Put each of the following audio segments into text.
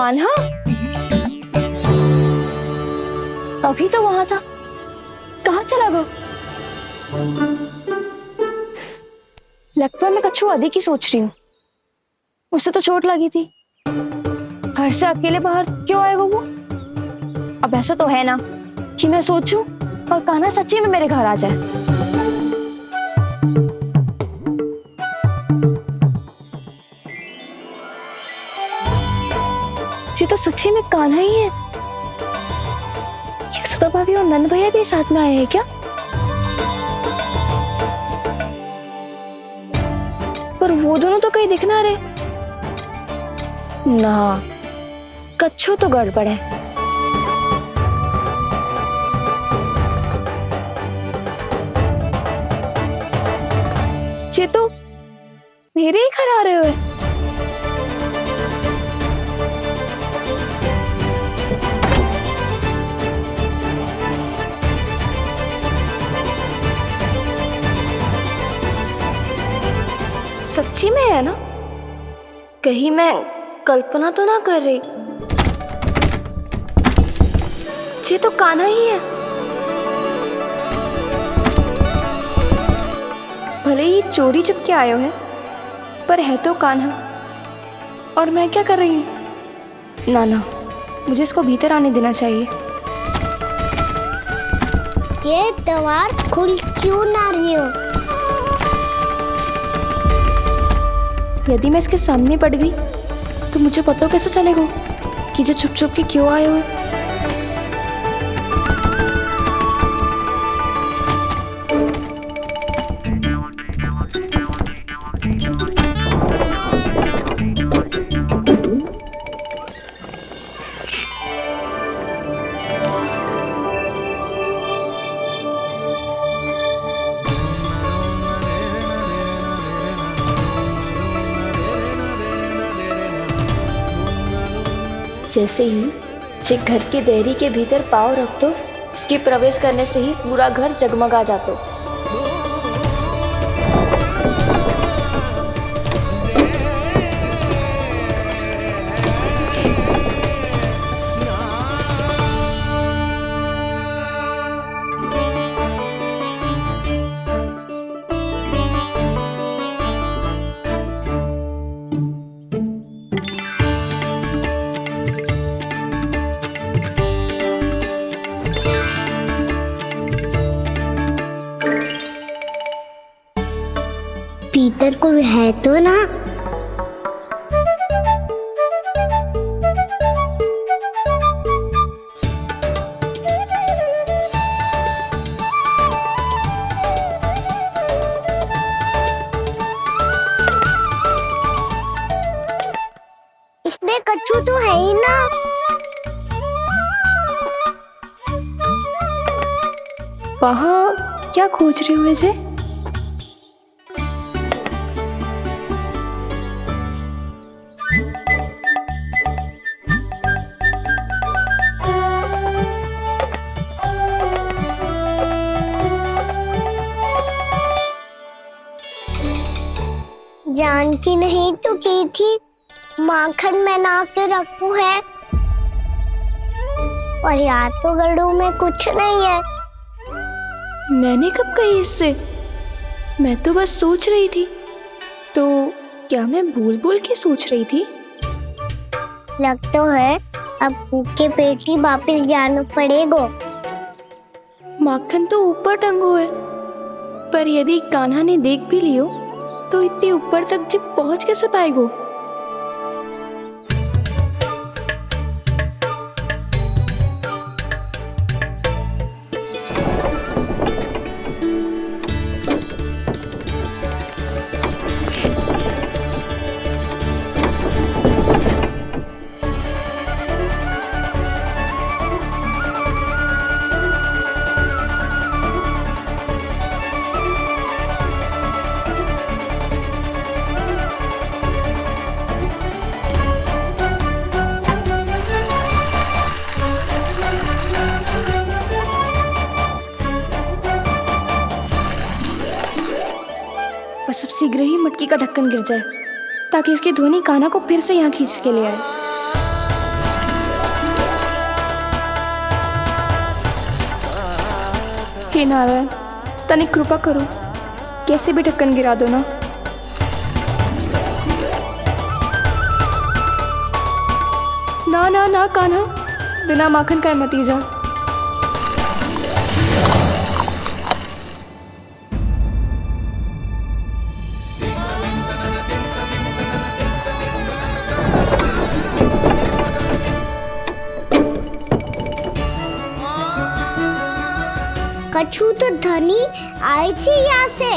कान्हा अभी तो वहां था, कहाँ चला गया? लगता है मैं कच्छू अधिक ही सोच रही हूँ। उसे तो चोट लगी थी, घर से अकेले बाहर क्यों आएगा वो? अब ऐसा तो है ना कि मैं सोचूं और कान्हा सच्ची में मेरे घर आ जाए। ये तो सच्ची में कान्हा ही है। यशोदा भाभी और नंद भैया भी साथ में आए हैं क्या? पर वो दोनों तो कहीं दिख ना रहे। ना, कच्छू तो गड़बड़ है। ये तो मेरे ही घर आ रहे हुए। सच्ची में है ना? कहीं मैं कल्पना तो ना कर रही? ये तो कान्हा ही है। भले ही चोरी चुपके आयो है, पर है तो कान्हा। और मैं क्या कर रही हूँ? ना ना, मुझे इसको भीतर आने देना चाहिए। ये दीवार खुल क्यों ना रही हो? यदि मैं इसके सामने पड़ गई तो मुझे पता कैसे चलेगा कि ये छुप छुप के क्यों आए हुए? जैसे ही जे घर की देहरी के भीतर पाँव रख दो, इसके प्रवेश करने से ही पूरा घर जगमगा जातो। भीतर कोई है तो ना? इसमें कच्छू तो है ही ना। वहाँ क्या खोज रहे हुए जे? जानती नहीं तो की थी माखन में ना के रखू है, और याद तो गड़ू में कुछ नहीं है। मैंने कब कही इससे? मैं तो बस सोच रही थी। तो क्या मैं भूल भूल के सोच रही थी? लग तो है अब भूखे पेट ही वापिस जाना पड़ेगा। माखन तो ऊपर टंगो है, पर यदि कान्हा ने देख भी लियो तो इतने ऊपर तक जब पहुंच कैसे पाएगो? बस अब शीघ्र ही मटकी का ढक्कन गिर जाए ताकि उसकी ध्वनि कान्हा को फिर से यहाँ खींच के ले आए। हे नारायण, तनिक कृपा करो, कैसे भी ढक्कन गिरा दो ना। ना ना ना कान्हा, बिना माखन का मत ही जा। कछु तो धनी आई थी यहाँ से।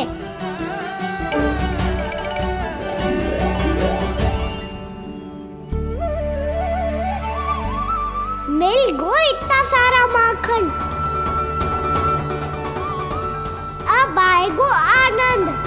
मिल गो इतना सारा माखन। अब आएगो आनंद।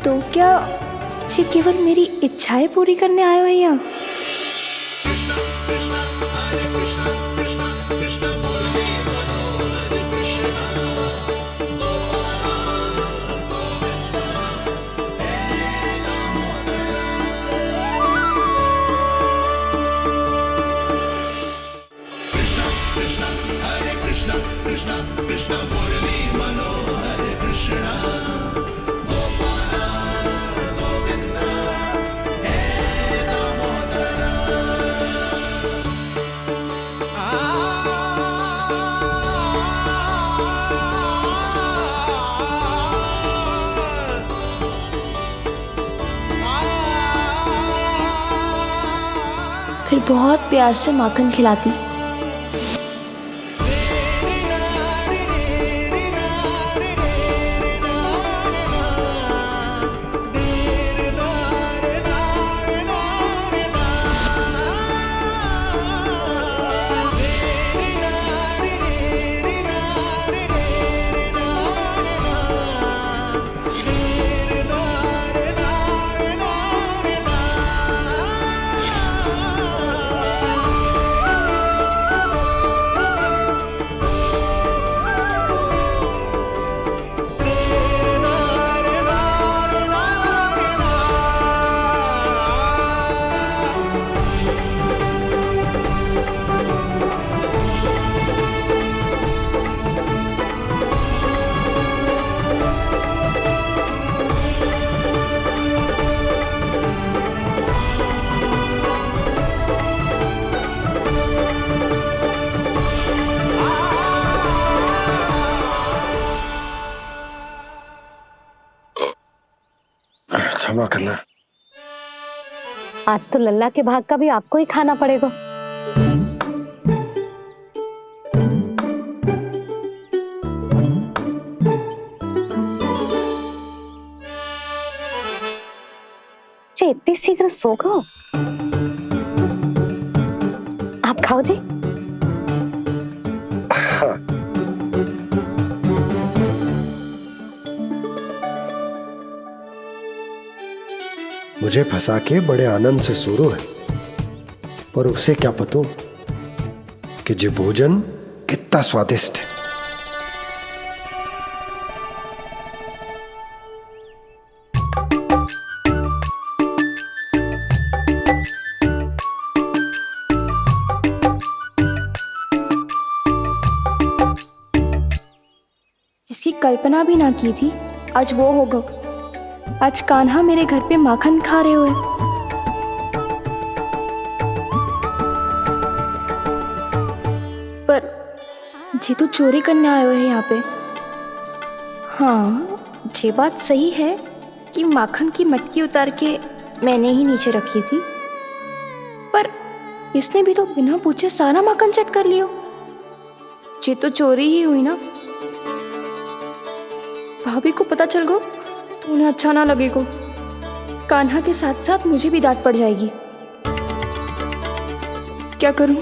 तो क्या ये केवल मेरी इच्छाएं पूरी करने आए हो यहाँ? फिर बहुत प्यार से माखन खिलाती। क्षमा करना। आज तो लल्ला के भाग का भी आपको ही खाना पड़ेगा। जी इतनी शीघ्र सो गो? आप खाओ जी। हाँ। मुझे फंसा के बड़े आनंद से सो रो है, पर उसे क्या पतो कि ये भोजन कितना स्वादिष्ट है। जिसकी कल्पना भी ना की थी, आज वो होगा। आज कान्हा मेरे घर पे माखन खा रहे हुए। जी तो चोरी करने आए हुए हैं यहाँ पे। हाँ, ये बात सही है कि माखन की मटकी उतार के मैंने ही नीचे रखी थी, पर इसने भी तो बिना पूछे सारा माखन चट कर लियो। ये तो चोरी ही हुई ना। भाभी को पता चल गो तो उन्हें अच्छा ना लगेगा। कान्हा के साथ साथ मुझे भी डांट पड़ जाएगी। क्या करूं?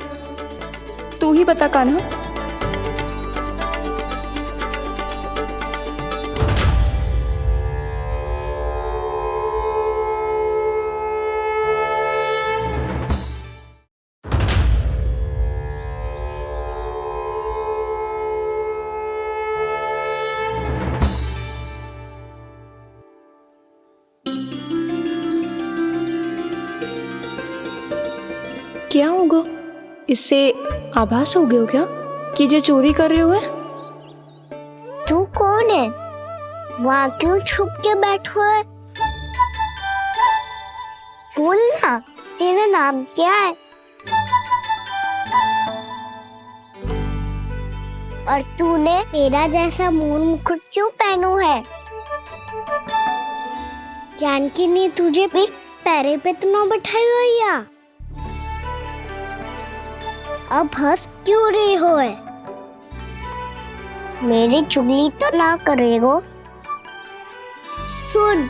तू ही बता कान्हा। क्या होगा? इससे आभास हो गया क्या कि जे चोरी कर रहे हुए? तू कौन है? वहाँ क्यों छुप के बैठो है? बोल ना, तेरा नाम क्या है? और तूने मेरा जैसा मोर मुकुट क्यों पहनो है? जानकी ने तुझे भी पैरे पे तो ना बैठाई हुई है। अब हंस क्यों रही हो है? मेरी चुगली तो ना करेगो। सुन,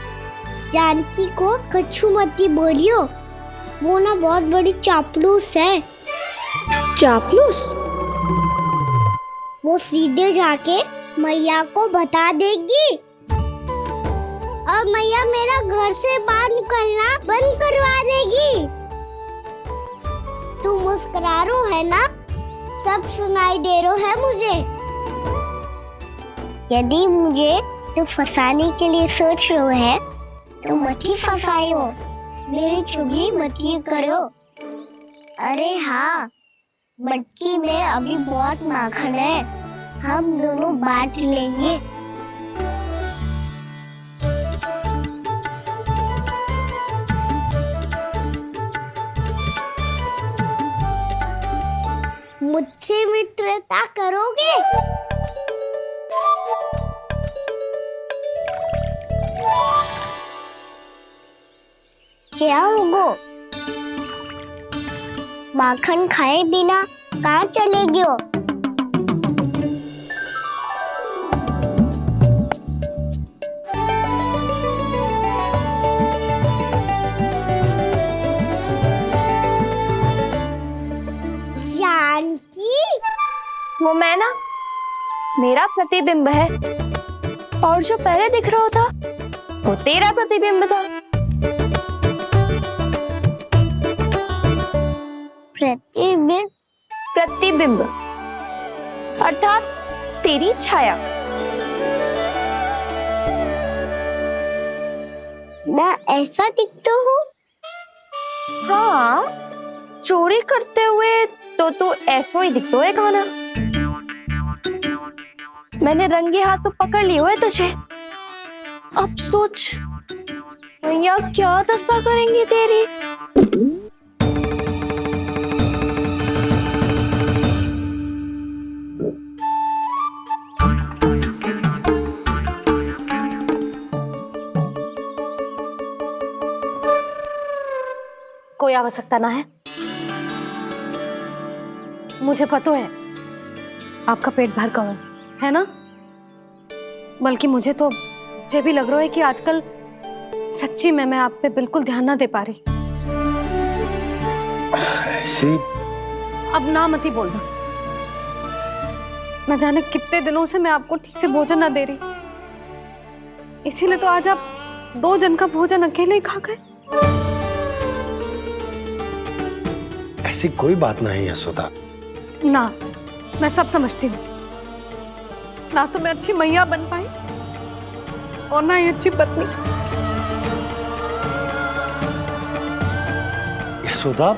जानकी को कछु मती बोलियो, वो ना बहुत बड़ी चापलूस है। चापलूस? वो सीधे जाके मैया को बता देगी और मैया मेरा घर से बाहर निकलना बंद करवा देगी। तू मुस्कुरा रो है ना? सब सुनाई दे रो है मुझे। यदि मुझे तू फंसाने के लिए सोच रो है तो मत ही फंसायो, मेरी चुगली मत ही करो। अरे हाँ, मटकी में अभी बहुत माखन है, हम दोनों बांट लेंगे। मुझसे मित्रता करोगे? क्या होगो? माखन खाए बिना कहाँ चलेगी हो? जानकी? वो मैं ना, मेरा प्रतिबिंब है, और जो पहले दिख रहा था वो तेरा प्रतिबिंब था। प्रतिबिंब? प्रतिबिंब अर्थात तेरी छाया। मैं ऐसा दिखता हूँ? हाँ, चोरी करते हुए तो तू ऐसा ही दिखता है कान्हा। मैंने रंगे हाथ तो पकड़ लिए हुए तुझे। अब सोच भैया क्या दशा करेंगी तेरी। कोई आवश्यकता ना है, मुझे पता है आपका पेट भर का है ना। बल्कि मुझे तो ये भी लग रहा है कि आजकल सच्ची में मैं आप पे बिल्कुल ध्यान ना दे पा रही। ऐसी अब ना मत ही बोलना। न जाने कितने दिनों से मैं आपको ठीक से भोजन ना दे रही, इसीलिए तो आज आप 2 जन का भोजन अकेले ही खा गए। ऐसी कोई बात नहीं है सुधा। ना, मैं सब समझती हूँ। ना तो मैं अच्छी मैया बन पाई और ना ही अच्छी पत्नी। यशोदा,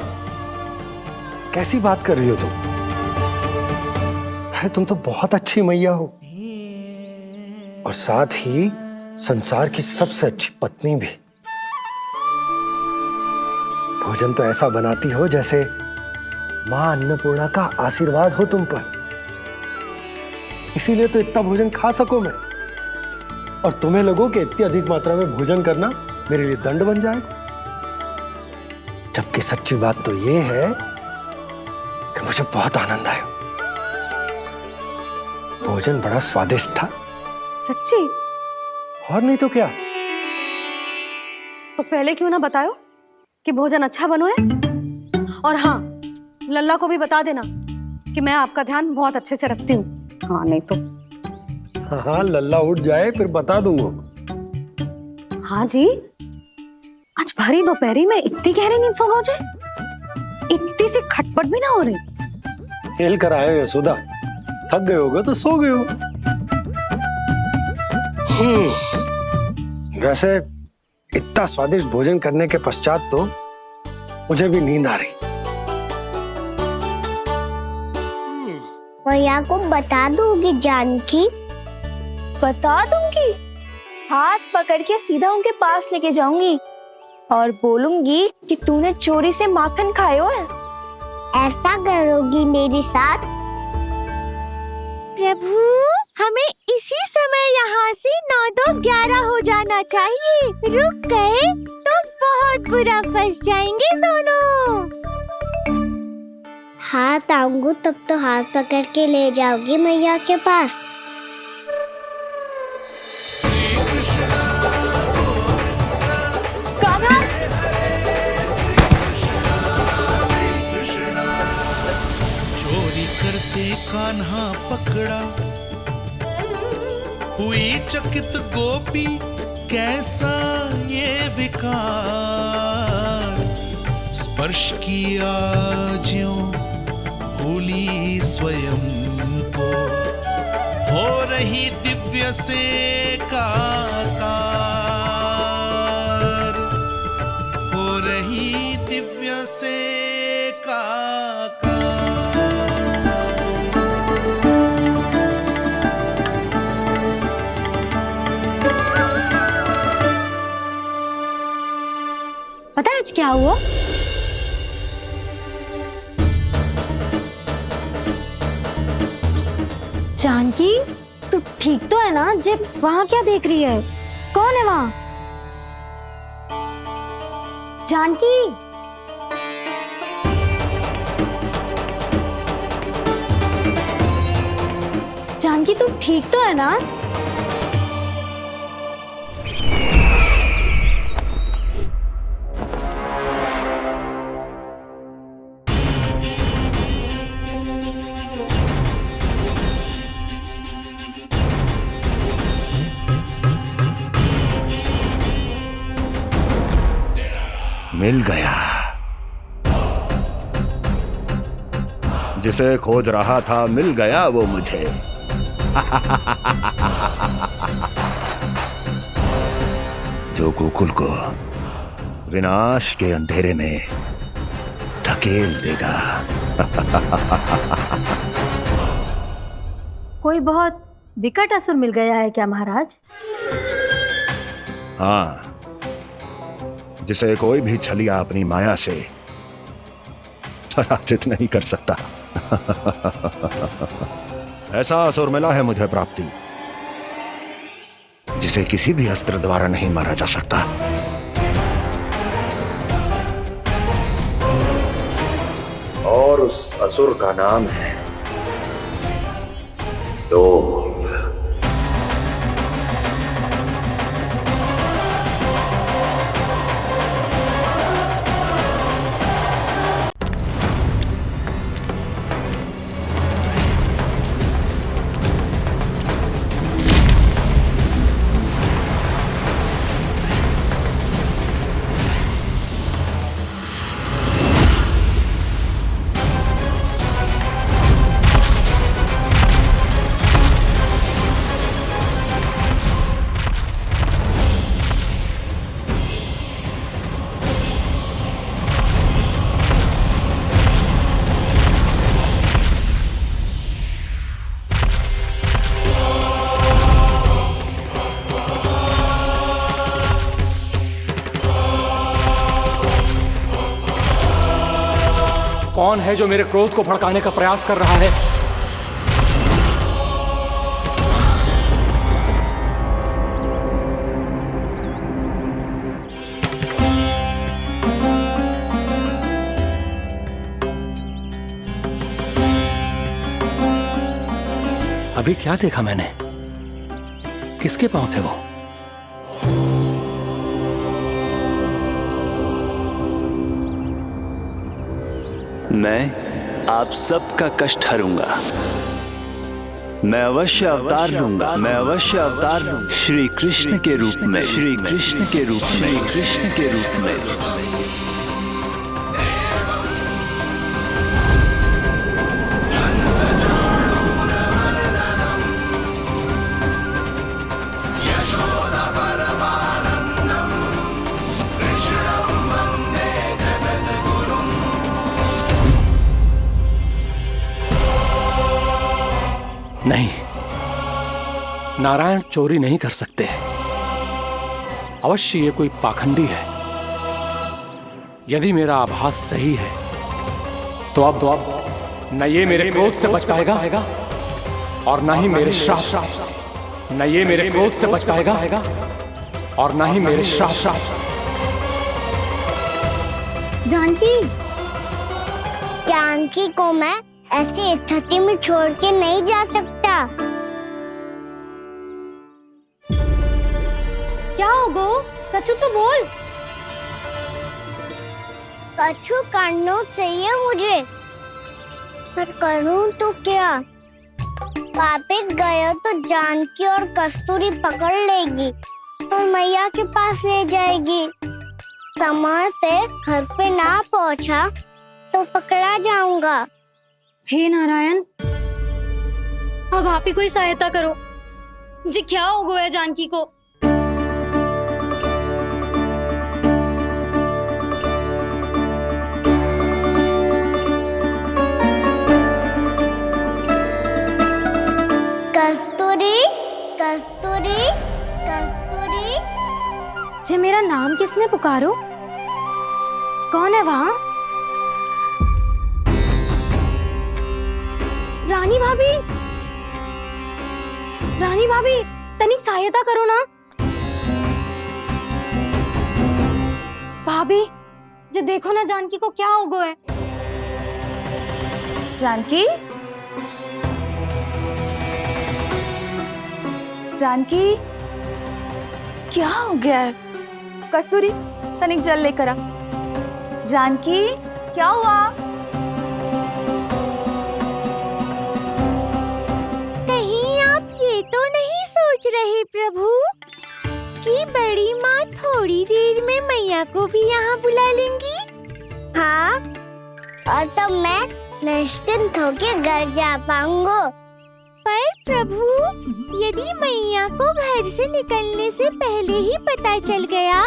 कैसी बात कर रही हो तुम? अरे तुम तो बहुत अच्छी मैया हो और साथ ही संसार की सबसे अच्छी पत्नी भी। भोजन तो ऐसा बनाती हो जैसे मां अन्नपूर्णा का आशीर्वाद हो तुम पर। इसीलिए तो इतना भोजन खा सकूं मैं, और तुम्हें लगो कि इतनी अधिक मात्रा में भोजन करना मेरे लिए दंड बन जाएगा। जबकि सच्ची बात तो ये है कि मुझे बहुत आनंद आया। भोजन बड़ा स्वादिष्ट था। सच्ची? और नहीं तो क्या। तो पहले क्यों ना बताओ कि भोजन अच्छा बनो है? और हाँ, लल्ला को भी बता देना कि मैं आपका ध्यान बहुत अच्छे से रखती हूँ। हाँ नहीं तो। हाँ, लल्ला उठ जाए फिर बता दूंगा। हाँ जी, आज भरी दोपहरी में इतनी गहरी नींद सो गए? इतनी सी खटपट भी ना हो रही? खेल कर आए हो यशोदा, थक गए होगे तो सो गए हो। वैसे इतना स्वादिष्ट भोजन करने के पश्चात तो मुझे भी नींद आ रही। भैया को बता दोगी जानकी? बता दूंगी। हाथ पकड़ के सीधा उनके पास लेके जाऊंगी और बोलूंगी कि तूने चोरी से माखन खाया है। ऐसा करोगी मेरे साथ? प्रभु, हमें इसी समय यहाँ से 9-2-11 हो जाना चाहिए। रुक गए तो बहुत बुरा फंस जाएंगे दोनों। हाथ आऊंगी तब तो हाथ पकड़ के ले जाओगी मैया के पास। चोरी करते कान्हा पकड़ा, हुई चकित गोपी कैसा ये विकार, स्पर्श किया ज्यों भूली स्वयं को, हो रही दिव्य से काकार, हो रही दिव्य से काकार। पता है आज क्या हुआ? जानकी, तू ठीक तो है ना? जब वहां क्या देख रही है? कौन है वहां? जानकी, जानकी तू ठीक तो है ना? मिल गया, जिसे खोज रहा था मिल गया वो मुझे। जो गोकुल को विनाश के अंधेरे में धकेल देगा। कोई बहुत विकट असुर मिल गया है क्या महाराज? हाँ, जिसे कोई भी छलिया अपनी माया से पराजित नहीं कर सकता। ऐसा असुर मिला है मुझे प्राप्ति, जिसे किसी भी अस्त्र द्वारा नहीं मारा जा सकता। और उस असुर का नाम है लोभ। कौन है जो मेरे क्रोध को भड़काने का प्रयास कर रहा है? अभी क्या देखा मैंने? किसके पांव थे वो? मैं आप सबका कष्ट हरूंगा। मैं अवश्य अवतार लूंगा। मैं अवश्य अवतार लूंगा। श्री कृष्ण के रूप में। श्री कृष्ण के रूप में। श्री कृष्ण के रूप में। नहीं, नारायण चोरी नहीं कर सकते। अवश्य ये कोई पाखंडी है। यदि मेरा आभास सही है तो अब न ये मेरे क्रोध से बच पाएगा और न ही मेरे श्राप से। न ये मेरे क्रोध से बच पाएगा और न ही मेरे श्राप से। जानकी, जानकी को मैं ऐसी स्थिति में छोड़ के नहीं जा सकता। क्या होगो? कछु तो बोल। कछु करना चाहिए मुझे, पर करूं तो क्या? वापस गया तो जानकी और कस्तूरी पकड़ लेगी और मैया के पास ले जाएगी। समय पे घर पे ना पहुंचा तो पकड़ा जाऊंगा। हे नारायण, अब आप ही कोई सहायता करो। जी क्या हो गया जानकी को? कस्तूरी, कस्तूरी, कस्तूरी। जी मेरा नाम किसने पुकारो? कौन है वहाँ? रानी भाभी, रानी भाभी, तनिक सहायता करो ना। भाभी, जे देखो ना जानकी को क्या हो गया है। जानकी, जानकी, क्या हो गया है? कस्तूरी, तनिक जल लेकर आ। जानकी, क्या हुआ? तो नहीं सोच रहे प्रभु कि बड़ी माँ थोड़ी देर में मैया को भी यहाँ बुला लेंगी? हाँ, और तब मैं निश्चिंत होके घर जा पाऊंगा। पर प्रभु, यदि मैया को घर से निकलने से पहले ही पता चल गया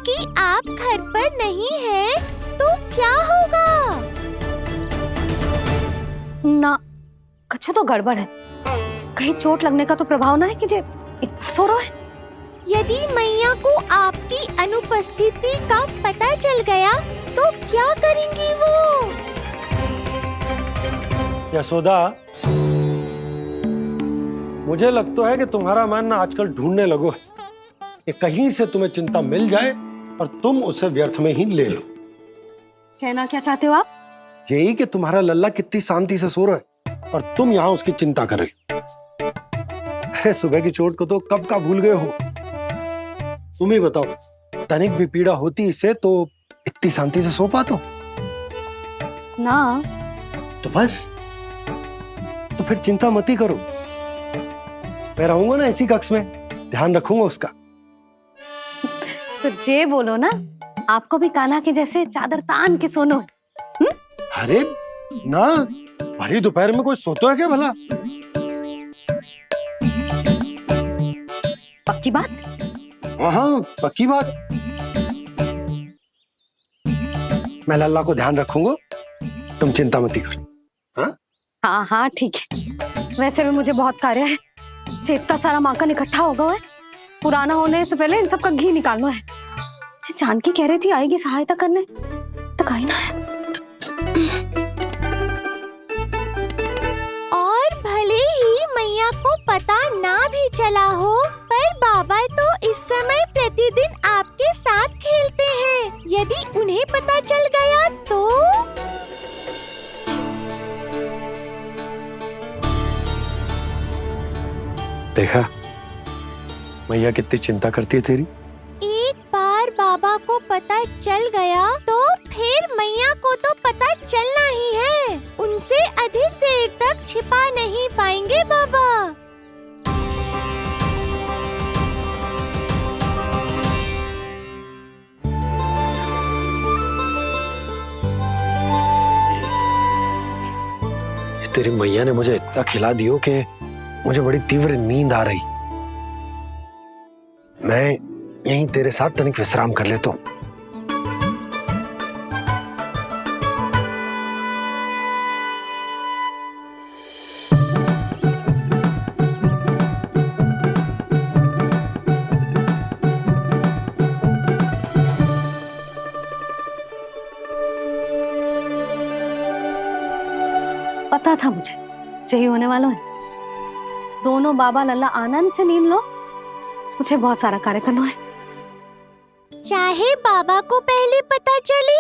कि आप घर पर नहीं हैं, तो क्या होगा? ना, कछु तो गड़बड़ है। कहीं चोट लगने का तो प्रभाव ना है कि जे इतना सो रहा है। यदि मैया को आपकी अनुपस्थिति का पता चल गया तो क्या करेंगी वो? यशोदा, मुझे लगता है कि तुम्हारा मन ना आजकल ढूंढने लगो है कि कहीं से तुम्हें चिंता मिल जाए और तुम उसे व्यर्थ में ही ले लो। कहना क्या चाहते हो आप? यही कि तुम्हारा लल्ला कितनी शांति से सो रहा है और तुम यहाँ उसकी चिंता कर रही। अरे सुबह की चोट को तो कब का भूल गए हो। तुम ही बताओ, तनिक भी पीड़ा होती इसे तो इतनी शांति से सो पाते हो ना? तो बस, तो फिर चिंता मत ही करो। मैं रहूंगा ना इसी कक्ष में, ध्यान रखूंगा उसका। तो जे बोलो ना, आपको भी कान्हा के जैसे चादर तान के सोनो। अरे ना, भरी दोपहर में कोई सोता है क्या भला? पक्की बात? हाँ, पक्की बात। मैं लल्ला को ध्यान रखूंगा, तुम चिंता मत करो। हाँ हाँ हाँ, ठीक है। वैसे भी मुझे बहुत कार्य है। इतना सारा माखन इकट्ठा होगा है, पुराना होने से पहले इन सब का घी निकालना है। जानकी कह रही थी आएगी सहायता करने, तो कहीं ना है। और भले ही मैया को पता ना भी चला हो, पर बाबा तो इस समय प्रतिदिन आपके साथ खेलते हैं। यदि उन्हें पता चल गया तो? देखा मैया कितनी चिंता करती है तेरी। एक बार बाबा को पता चल गया तो फिर मैया को तो पता चलना ही है। उनसे अधिक देर तक छिपा नहीं पाएंगे बाबा। तेरी मैया ने मुझे इतना खिला दियो कि मुझे बड़ी तीव्र नींद आ रही। मैं यहीं तेरे साथ तनिक विश्राम कर लेता हूं। पता था मुझे यही होने वाला है। दोनों बाबा लल्ला आनंद से नींद लो, मुझे बहुत सारा कार्य करना है। चाहे बाबा को पहले पता चले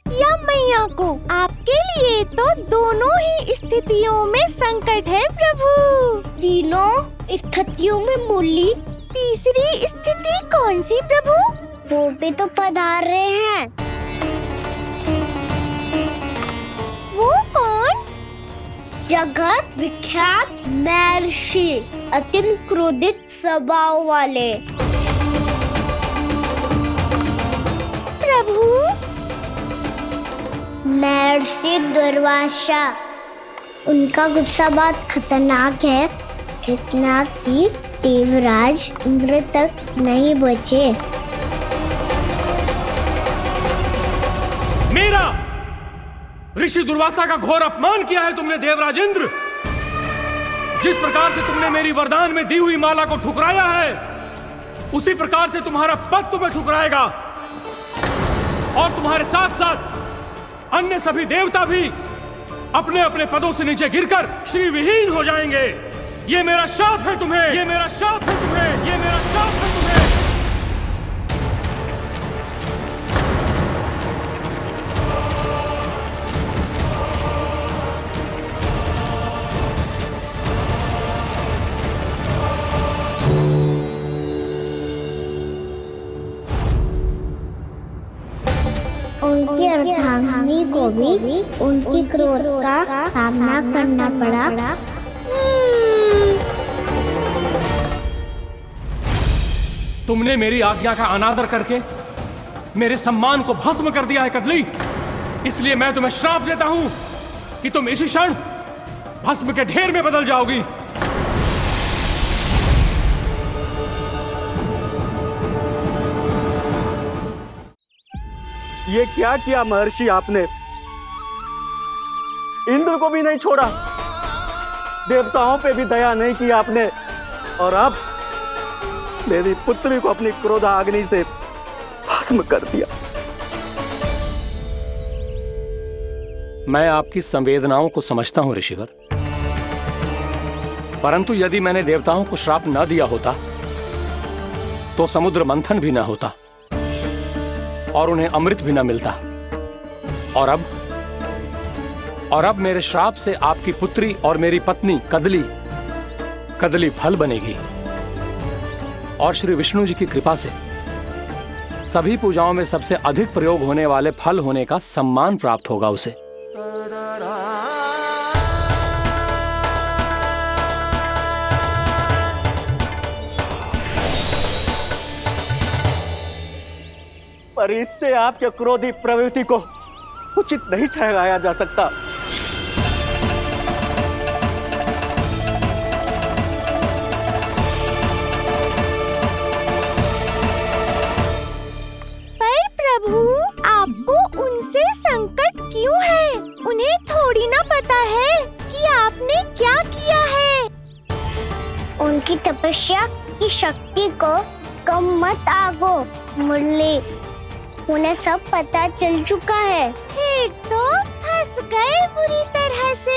या मैया को, आपके लिए तो दोनों ही स्थितियों में संकट है प्रभु। तीनों स्थितियों में मुरली, तीसरी स्थिति कौन सी प्रभु? वो भी तो पधार रहे हैं। वो कौन? जगत विख्यात महर्षि, अत्यंत क्रोधित स्वभाव वाले। प्रभु महर्षि दुर्वासा। उनका गुस्सा बहुत खतरनाक है, इतना कि देवराज इंद्र तक नहीं बचे। मेरा ऋषि दुर्वासा का घोर अपमान किया है तुमने देवराज इंद्र। जिस प्रकार से तुमने मेरी वरदान में दी हुई माला को ठुकराया है, उसी प्रकार से तुम्हारा पद तुम्हें ठुकराएगा और तुम्हारे साथ साथ अन्य सभी देवता भी अपने अपने पदों से नीचे गिरकर श्री विहीन हो जाएंगे। ये मेरा शाप है तुम्हें, ये मेरा शाप है तुम्हें, ये मेरा शाप है तुम्हें। उनकी अर्धांगिनी को भी उनकी क्रोध का सामना करना पड़ा। तुमने मेरी आज्ञा का अनादर करके मेरे सम्मान को भस्म कर दिया है कदली। इसलिए मैं तुम्हें श्राप देता हूं कि तुम इसी क्षण भस्म के ढेर में बदल जाओगी। ये क्या किया महर्षि आपने? इंद्र को भी नहीं छोड़ा, देवताओं पे भी दया नहीं की आपने, और अब मेरी पुत्री को अपनी क्रोधाग्नि से भस्म कर दिया। मैं आपकी संवेदनाओं को समझता हूं ऋषिवर, परंतु यदि मैंने देवताओं को श्राप न दिया होता तो समुद्र मंथन भी न होता और उन्हें अमृत भी न मिलता। और अब मेरे श्राप से आपकी पुत्री और मेरी पत्नी कदली फल बनेगी, और श्री विष्णु जी की कृपा से सभी पूजाओं में सबसे अधिक प्रयोग होने वाले फल होने का सम्मान प्राप्त होगा उसे। पर इससे आपके क्रोधी प्रवृत्ति को उचित नहीं ठहराया जा सकता। पर प्रभु, आपको उनसे संकट क्यों है? उन्हें थोड़ी ना पता है कि आपने क्या किया है। उनकी तपस्या की शक्ति को कम मत आगो मुरली, उन्हें सब पता चल चुका है। फिर तो फंस गए बुरी तरह से।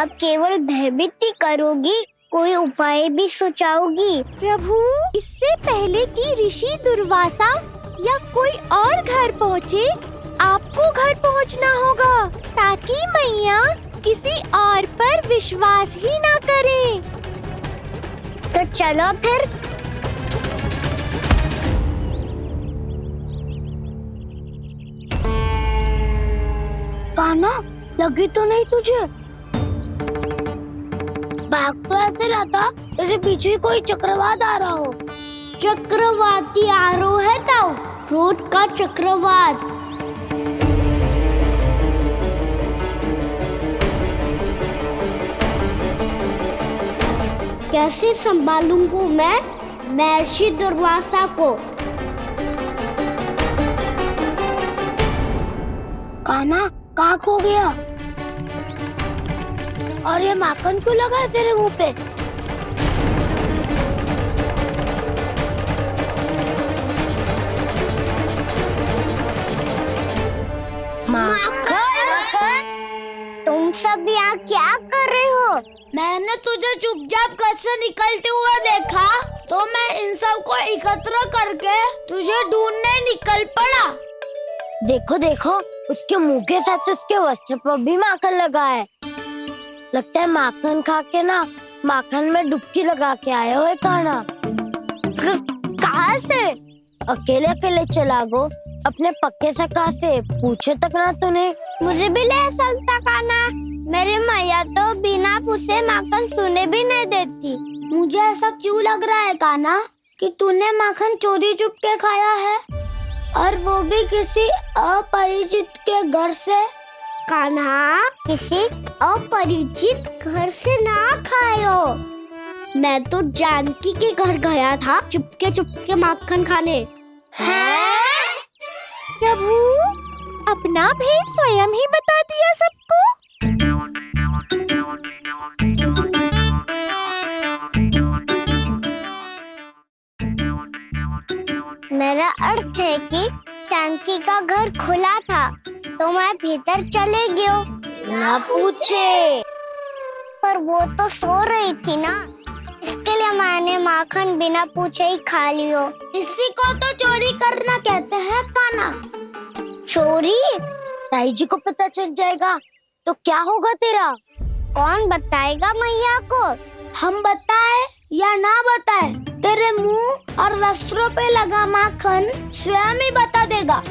अब केवल भयभीत ही करोगी, कोई उपाय भी सुझाओगी? प्रभु, इससे पहले कि ऋषि दुर्वासा या कोई और घर पहुँचे, आपको घर पहुँचना होगा, ताकि मैया किसी और पर विश्वास ही ना करें। तो चलो फिर। कान्हा, लगी तो नहीं तुझे? भाग तो ऐसे रहा था जैसे पीछे कोई चक्रवात आ रहा हो। चक्रवाती आरोह है ताऊ, रोड का चक्रवात। कैसे संभालूंगा मैं महर्षि दुर्वासा को? कान्हा, कहाँ खो गया? और ये माखन क्यों लगा है तेरे मुंह पे? माखन, तुम सब यहाँ क्या कर रहे हो? मैंने तुझे चुपचाप घर से निकलते हुए देखा तो मैं इन सब को एकत्र करके तुझे ढूंढने निकल पड़ा। देखो देखो, उसके मुंह के साथ उसके वस्त्र पर भी माखन लगा है। लगता है माखन खा के ना माखन में डुबकी लगा के आए हो कान्हा। कहाँ से? अकेले अकेले चला गो अपने पक्के सखा से पूछो तक ना तूने। मुझे भी ले चलता कान्हा, मेरी मैया तो बिना पूछे माखन सुने भी नहीं देती। मुझे ऐसा क्यों लग रहा है कान्हा कि तूने माखन चोरी चुप के खाया है, और वो भी किसी अपरिचित के घर से? कान्हा, किसी अपरिचित घर से ना खायो। मैं तो जानकी के घर गया था चुपके माखन खाने। हैं? प्रभु, अपना भेद स्वयं ही बता दिया सबको। मेरा अर्थ है कि जानकी का घर खुला था तो मैं भीतर चले गयो। ना पूछे, पर वो तो सो रही थी ना, इसके लिए मैंने माखन बिना पूछे ही खा लियो। इसी को तो चोरी करना कहते हैं कान्हा। चोरी? ताई जी को पता चल जाएगा तो क्या होगा तेरा? कौन बताएगा मैया को? हम बताए या ना बताए, तेरे मुंह और वस्त्रों पे लगा माखन स्वयं ही बता देगा।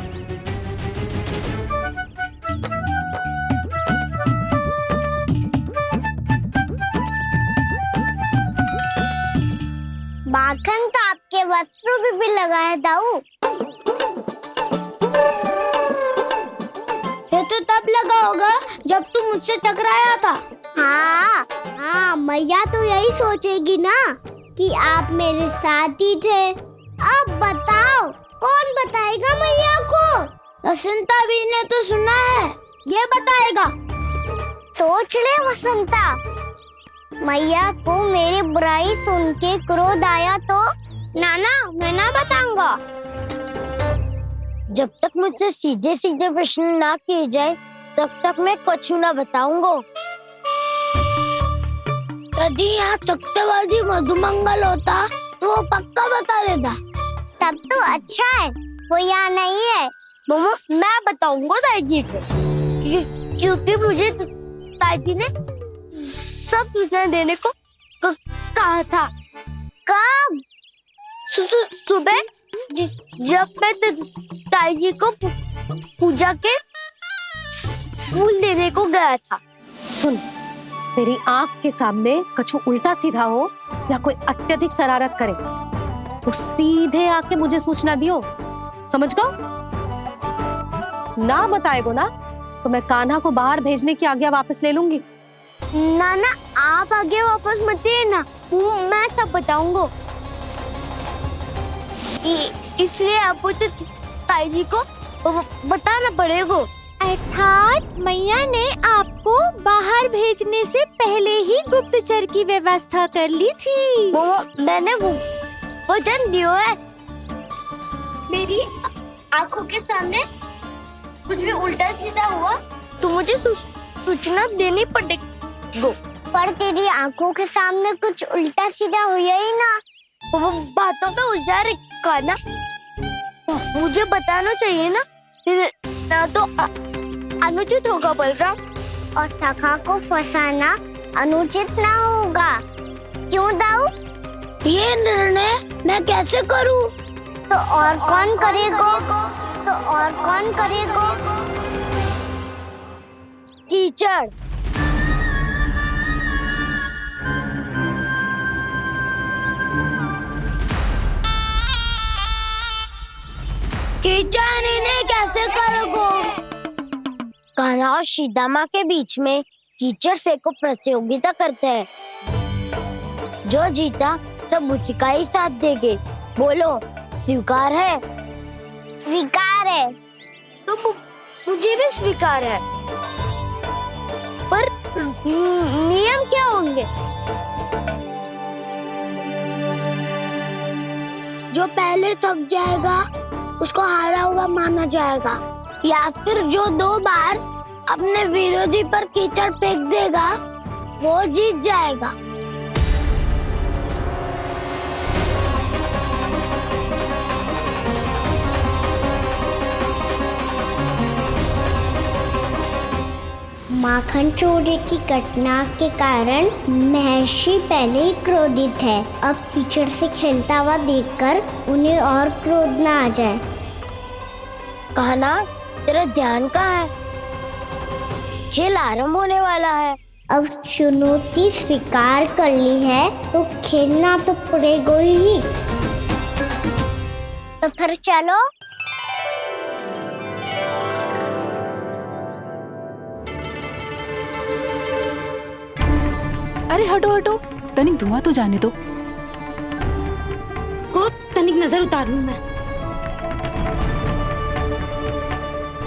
माखन तो आपके वस्त्रों पे भी लगा है दाऊ। ये तो तब लगा होगा जब तू मुझसे टकराया था। हाँ, मैया तो यही सोचेगी ना कि आप मेरे साथ ही थे। अब बताओ, कौन बताएगा मैया को? वसंता भी ने तो सुना है, ये बताएगा। सोच ले वसंता, मैया को मेरी बुराई सुन के क्रोध आया तो? नाना, मैं ना बताऊंगा। जब तक मुझसे सीधे सीधे प्रश्न ना किए जाए तब तक मैं कुछ ना बताऊंगा। यदि यहाँ सत्यवादी मधुमंगल होता तो वो पक्का बता देता। तब तो अच्छा है वो यहाँ नहीं है। मैं बताऊंगा ताई जी को, क्योंकि मुझे ताई जी ने सब सूचना देने को कहा था। कब? सुबह जब मैं ताई जी को पूजा के फूल देने को गया था। सुन, तेरी आंख के सामने कछु उल्टा सीधा हो या कोई अत्यधिक शरारत करे तो सीधे आके मुझे सूचना दियो, समझ गो? ना बताएगो ना तो मैं कान्हा को बाहर भेजने की आज्ञा वापस ले लूंगी। नाना, आप आगे वापस मत देना, मैं सब बताऊंगा। इसलिए आपको तो ताई जी को बताना पड़ेगा। अर्थात मैया ने आपको बाहर भेजने से पहले ही गुप्तचर की व्यवस्था कर ली थी। मैंने वचन दिया है। मेरी आंखों के सामने कुछ भी उल्टा सीधा हुआ तो मुझे सूचना देनी पड़ेगी। पर तेरी आंखों के सामने कुछ उल्टा सीधा हुआ ही ना, वो बातों में उलझा रखा ना, मुझे बताना चाहिए ना तो अनुचित होगा बलराम। और सखा को फंसाना अनुचित ना होगा, क्यों दाऊ? ये निर्णय मैं कैसे करूं? तो और कौन करेगा? तो और कौन करेगा? कीचड़। कीचड़ इन्हें कैसे करोगे? कान्हा और सीता माँ के बीच में कीचड़ फेंको प्रतियोगिता करते हैं। जो जीता सब उसी का ही साथ देंगे। बोलो स्वीकार है? स्वीकार है। तो मुझे भी स्वीकार है। पर नियम क्या होंगे? जो पहले थक जाएगा उसको हारा हुआ माना जाएगा, या फिर जो 2 बार अपने विरोधी पर कीचड़ फेंक देगा वो जीत जाएगा। माखन चोरी की घटना के कारण महर्षि पहले ही क्रोधित है। अब कीचड़ से खेलता हुआ देखकर उन्हें और क्रोध ना आ जाए। कान्हा, तेरा ध्यान कहाँ है? खेल आरंभ होने वाला है। अब चुनौती स्वीकार कर ली है तो खेलना तो पड़ेगा ही। तो फिर चलो। अरे हटो हटो, तनिक धुआं तो जाने दो। को तनिक नजर उतार लूं मैं।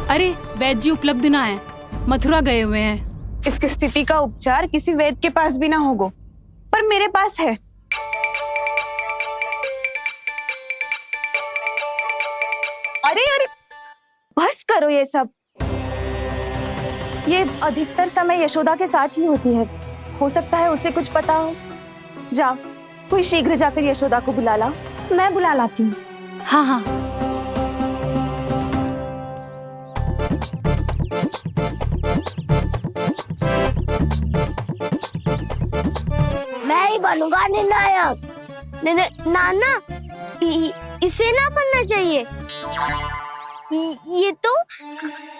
अरे वैद्य जी उपलब्ध ना है, मथुरा गए हुए हैं। इसकी स्थिति का उपचार किसी वैद्य के पास भी ना होगा, पर मेरे पास है। अरे अरे बस करो ये सब। ये अधिकतर समय यशोदा के साथ ही होती है। हो सकता है उसे कुछ पता हो। जा, कोई शीघ्र जाकर यशोदा को बुला ला। मैं बुला लाती हूँ। हाँ हाँ। मैं ही बनूंगा निर्णायक। नाना, इसे ना बनना चाहिए। ये तो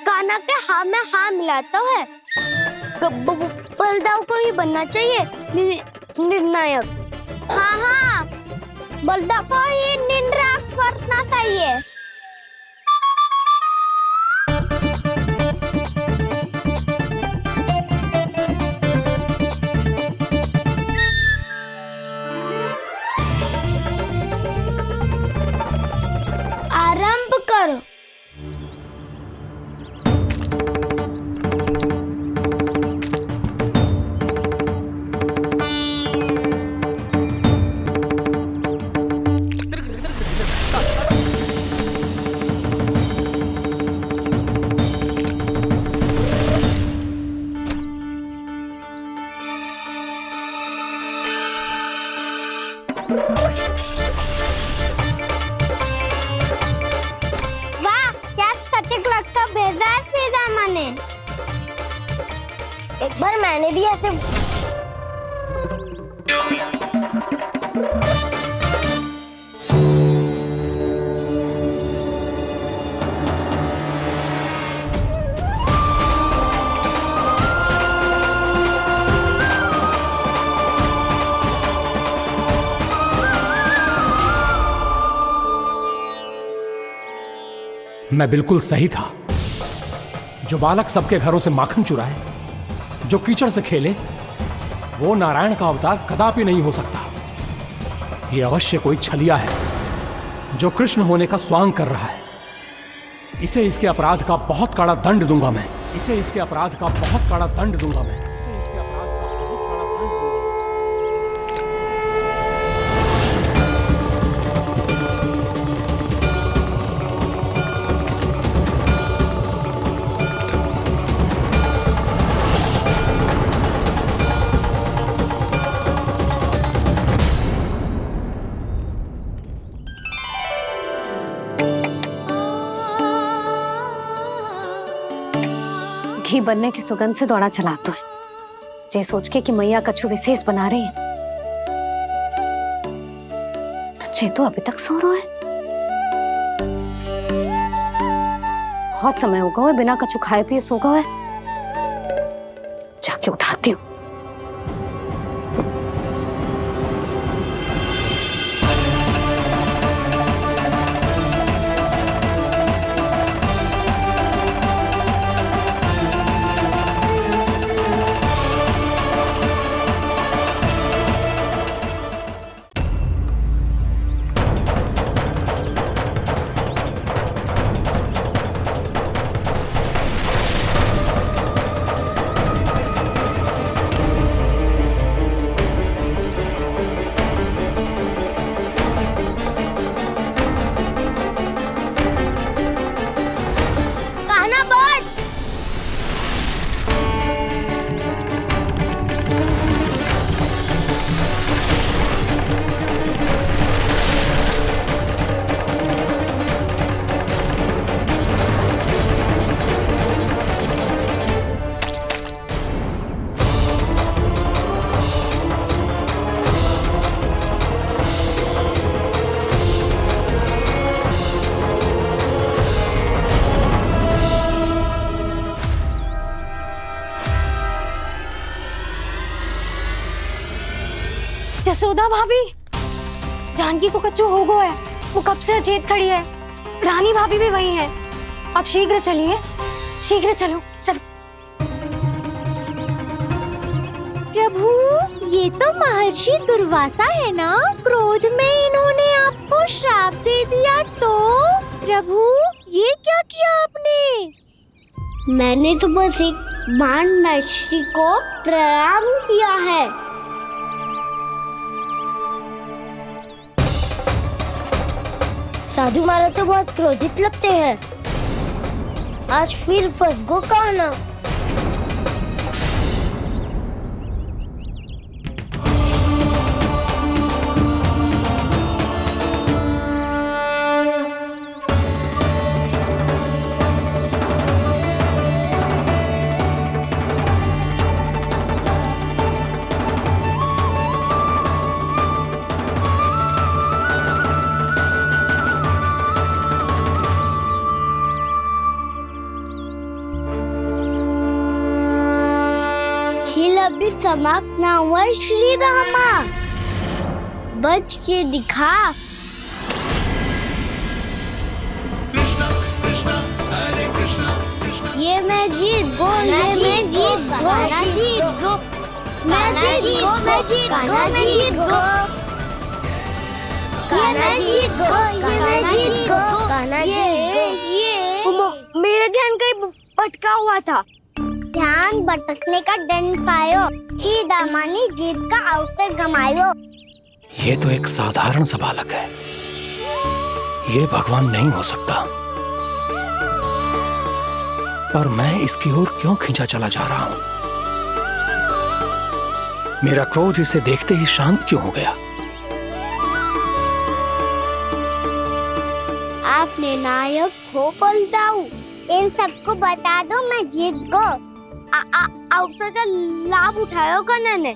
कान्हा के हाँ में हाँ मिलाता है। बलदाव को ही बनना चाहिए निर्णायक। हाँ हाँ, बलदाव को ही निर्णायक करना चाहिए। आरंभ करो। वाह, क्या सटीक लगता भेजा है सीधा माने। एक बार मैंने भी ऐसे मैं बिल्कुल सही था। जो बालक सबके घरों से माखन चुराए, जो कीचड़ से खेले, वो नारायण का अवतार कदापि नहीं हो सकता। ये अवश्य कोई छलिया है जो कृष्ण होने का स्वांग कर रहा है। इसे इसके अपराध का बहुत कड़ा दंड दूंगा मैं। इसे इसके अपराध का बहुत कड़ा दंड दूंगा मैं। इसे इसके अपराध का बहुत कड़ा दंड दूंगा। घी बनने की सुगंध से दौड़ा चला तो है, जे सोच के कि मैया कछु विशेष बना रही है। ये तो अभी तक सो रहा है। बहुत समय हो गया है, बिना कछु खाए पिए सो गया है। जाके उठाती हूँ। जसोदा भाभी, जानकी को कच्चू हो गया है। वो कब से अचेत खड़ी है। रानी भाभी भी वही है। आप शीघ्र चलिए, शीघ्र चलो चलो। प्रभु, ये तो महर्षि दुर्वासा है ना? क्रोध में इन्होंने आपको श्राप दे दिया तो? प्रभु, ये क्या किया आपने? मैंने तो बस एक बाण महर्षि को प्रणाम किया है। साधु महाराज तो बहुत क्रोधित लगते हैं। आज फिर फंस गो कहना। खेल अभी समाप्त ना हुआ श्री रामा। बच के दिखा। ये मैं जीत गो, ये मैं जीत गो, जीत गो, मैं जीत गो, मैं जीत गो, मैं जीत गो, ये मैं जीत गो, ये मैं जीत गो, ये मेरा ध्यान कहीं भटका हुआ था। ध्यान भटकने का दंड पायो, श्री दामानी जीत का अवसर गमायो। ये तो एक साधारण सा बालक है, ये भगवान नहीं हो सकता। पर मैं इसकी ओर क्यों खींचा चला जा रहा हूं? मेरा क्रोध इसे देखते ही शांत क्यों हो गया? आपने नायक हो पलटाऊ। इन सबको बता दो मैं जीत गो। अवसर का लाभ उठायो कन्या ने।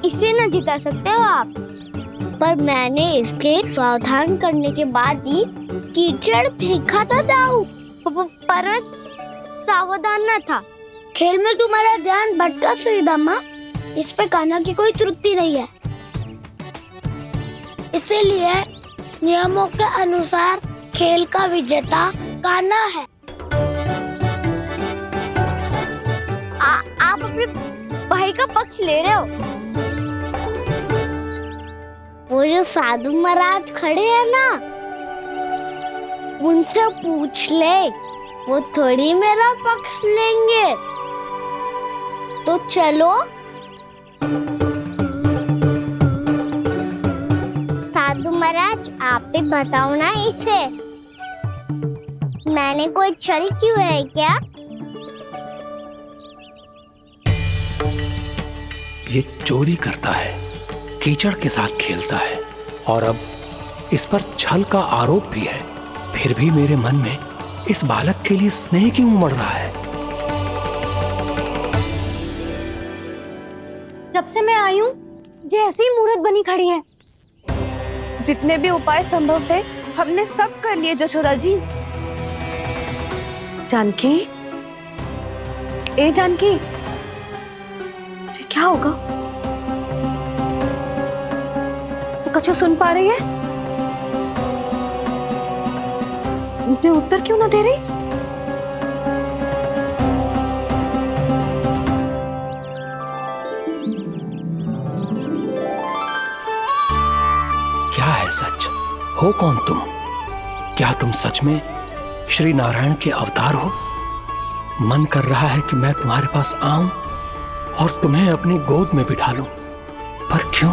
इसे न जिता सकते हो आप। पर मैंने इसके सावधान करने के बाद ही कीचड़ फेंका था दाऊ। पर मैं सावधान न था। खेल में तुम्हारा ध्यान भटका श्रीदामा। इस पे कान्हा की कोई त्रुटि नहीं है। इसीलिए नियमों के अनुसार खेल का विजेता कान्हा है। आप अपने भाई का पक्ष ले रहे हो। वो जो साधु महाराज खड़े हैं ना, उनसे पूछ ले, वो थोड़ी मेरा पक्ष लेंगे। तो चलो। साधु महाराज, आप ही बताओ ना इसे, मैंने कोई छल क्यों है क्या? ये चोरी करता है, कीचड़ के साथ खेलता है और अब इस पर छल का आरोप भी है। फिर भी मेरे मन में इस बालक के लिए स्नेह क्यों उमड़ रहा है? जब से मैं आई हूँ जैसी मूर्त बनी खड़ी है। जितने भी उपाय संभव थे हमने सब कर लिए जशोदा जी। जानकी, ए जानकी, ये क्या होगा? तो कछु सुन पा रही है? मुझे उत्तर क्यों ना दे रही? क्या है सच? हो कौन तुम? क्या तुम सच में श्री नारायण के अवतार हो? मन कर रहा है कि मैं तुम्हारे पास आऊं और तुम्हें अपनी गोद में बिठा लूं, पर क्यों?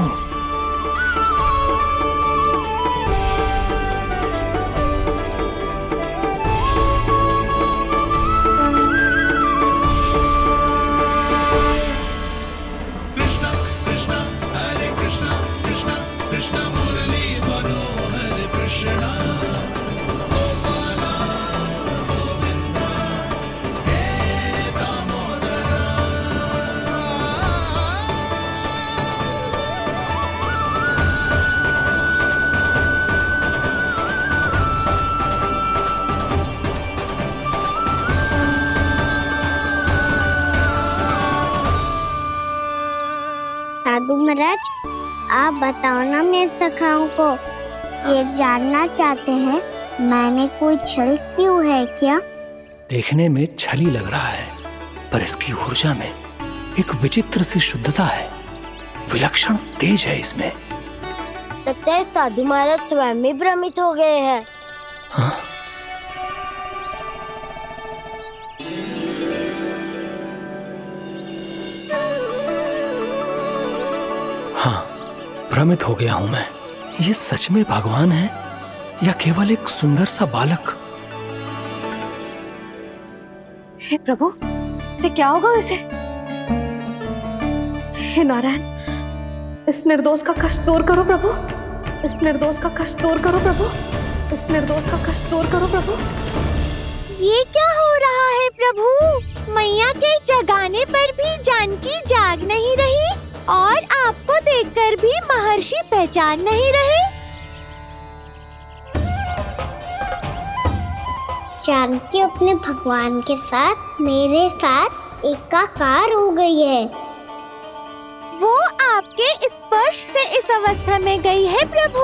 साधु महाराज, आप बताओ ना मेरे सखाओं को, ये जानना चाहते हैं मैंने कोई छल क्यों है क्या? देखने में छली लग रहा है, पर इसकी ऊर्जा में एक विचित्र सी शुद्धता है, विलक्षण तेज है इसमें। लगता है साधु महाराज स्वयं ही भ्रमित हो गए हैं। हाँ? हाँ, भ्रमित हो गया हूं मैं। ये सच में भगवान है या केवल एक सुंदर सा बालक? हे प्रभु, ये क्या होगा वैसे? हे नारायण, इस निर्दोष का कष्ट दूर करो प्रभु, इस निर्दोष का कष्ट दूर करो प्रभु, इस निर्दोष का कष्ट दूर करो प्रभु। ये क्या हो रहा है प्रभु? मैया के जगाने पर भी जानकी जाग नहीं रही और आपको देखकर भी महर्षि पहचान नहीं रहे। जानकी अपने भगवान के साथ मेरे साथ एकाकार हो गई है। वो आपके स्पर्श से इस अवस्था में गई है प्रभु।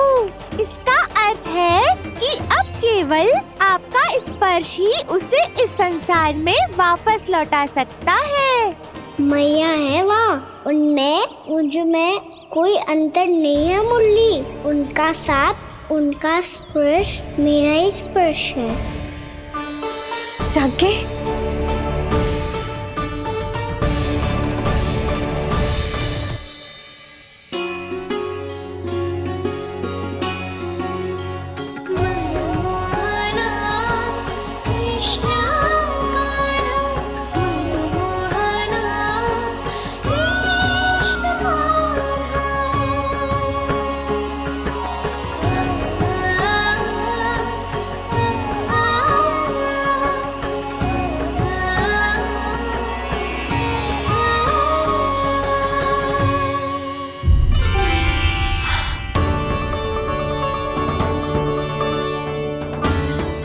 इसका अर्थ है कि अब केवल आपका स्पर्श ही उसे इस संसार में वापस लौटा सकता है। मैया है वहाँ, उनमें मुझ में कोई अंतर नहीं है मुरली। उनका साथ, उनका स्पर्श मेरा ही स्पर्श है। जानकी,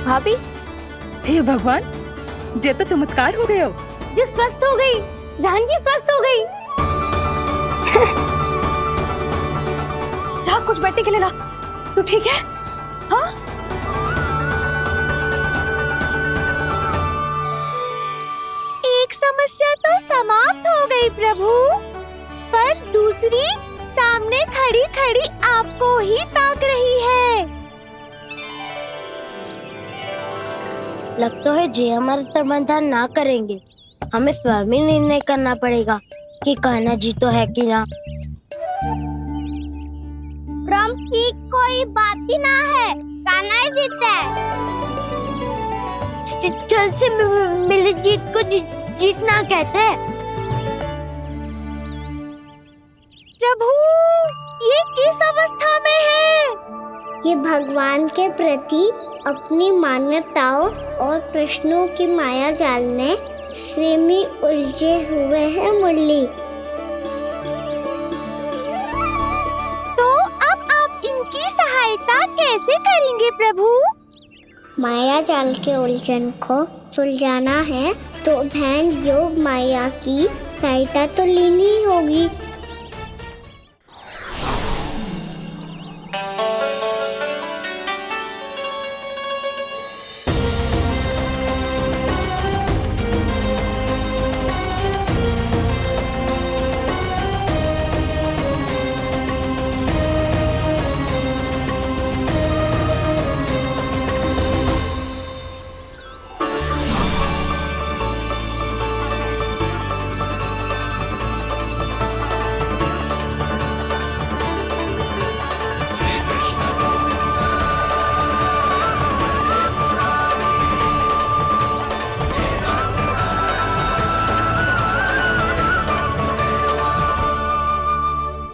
भाभी, हे भगवान, ये तो चमत्कार हो गए हो। जी स्वस्थ हो गई, जानकी स्वस्थ हो गई। जा कुछ बैठने के लिए ला। तू ठीक है? हाँ? एक समस्या तो समाप्त हो गई प्रभु, पर दूसरी सामने खड़ी खड़ी आपको ही ताक रही है। लगता है जी हमारा समाधान ना करेंगे। हमें स्वयं ही निर्णय करना पड़ेगा कि कान्हा जी तो है कि ना। ब्रह्म की कोई बात ही ना है, कान्हा ही जीता है। छल से मिली जीत को जीतना कहते हैं। प्रभु, ये किस अवस्था में है? ये भगवान के प्रति अपनी मान्यताओं और प्रश्नों की माया जाल में स्वयं ही उलझे हुए हैं मुरली। तो अब आप इनकी सहायता कैसे करेंगे प्रभु? माया जाल के उलझन को सुलझाना है तो बहन योग माया की सहायता तो लेनी ही होगी।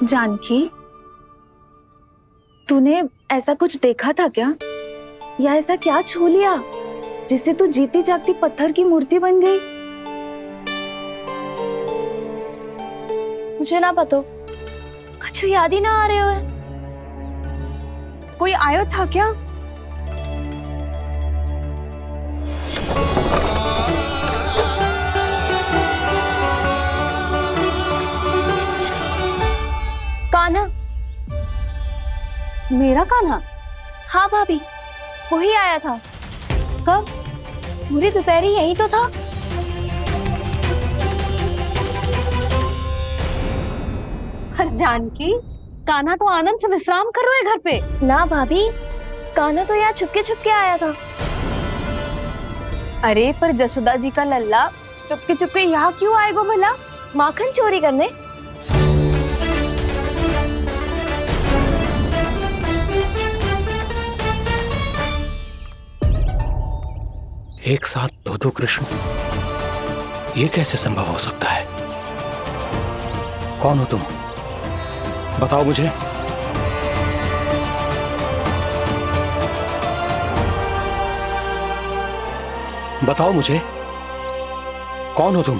जानकी, तूने ऐसा कुछ देखा था क्या? या ऐसा क्या छू लिया जिससे तू जीती जागती पत्थर की मूर्ति बन गई? मुझे ना पता, कछु याद ही ना आ रहे हो। कोई आयो था क्या? कान्हा। मेरा कान्हा? हाँ भाभी, वही आया था। कब? पूरी दोपहर यही तो था। पर जानकी, कान्हा तो आनंद से विश्राम कर रहे घर पे। ना भाभी, कान्हा तो यहाँ छुपके छुपके आया था। अरे पर जसोदा जी का लल्ला चुपके चुपके यहाँ क्यों आएगा भला? माखन चोरी करने। एक साथ दो कृष्ण, ये कैसे संभव हो सकता है? कौन हो तुम? बताओ मुझे। बताओ मुझे, कौन हो तुम?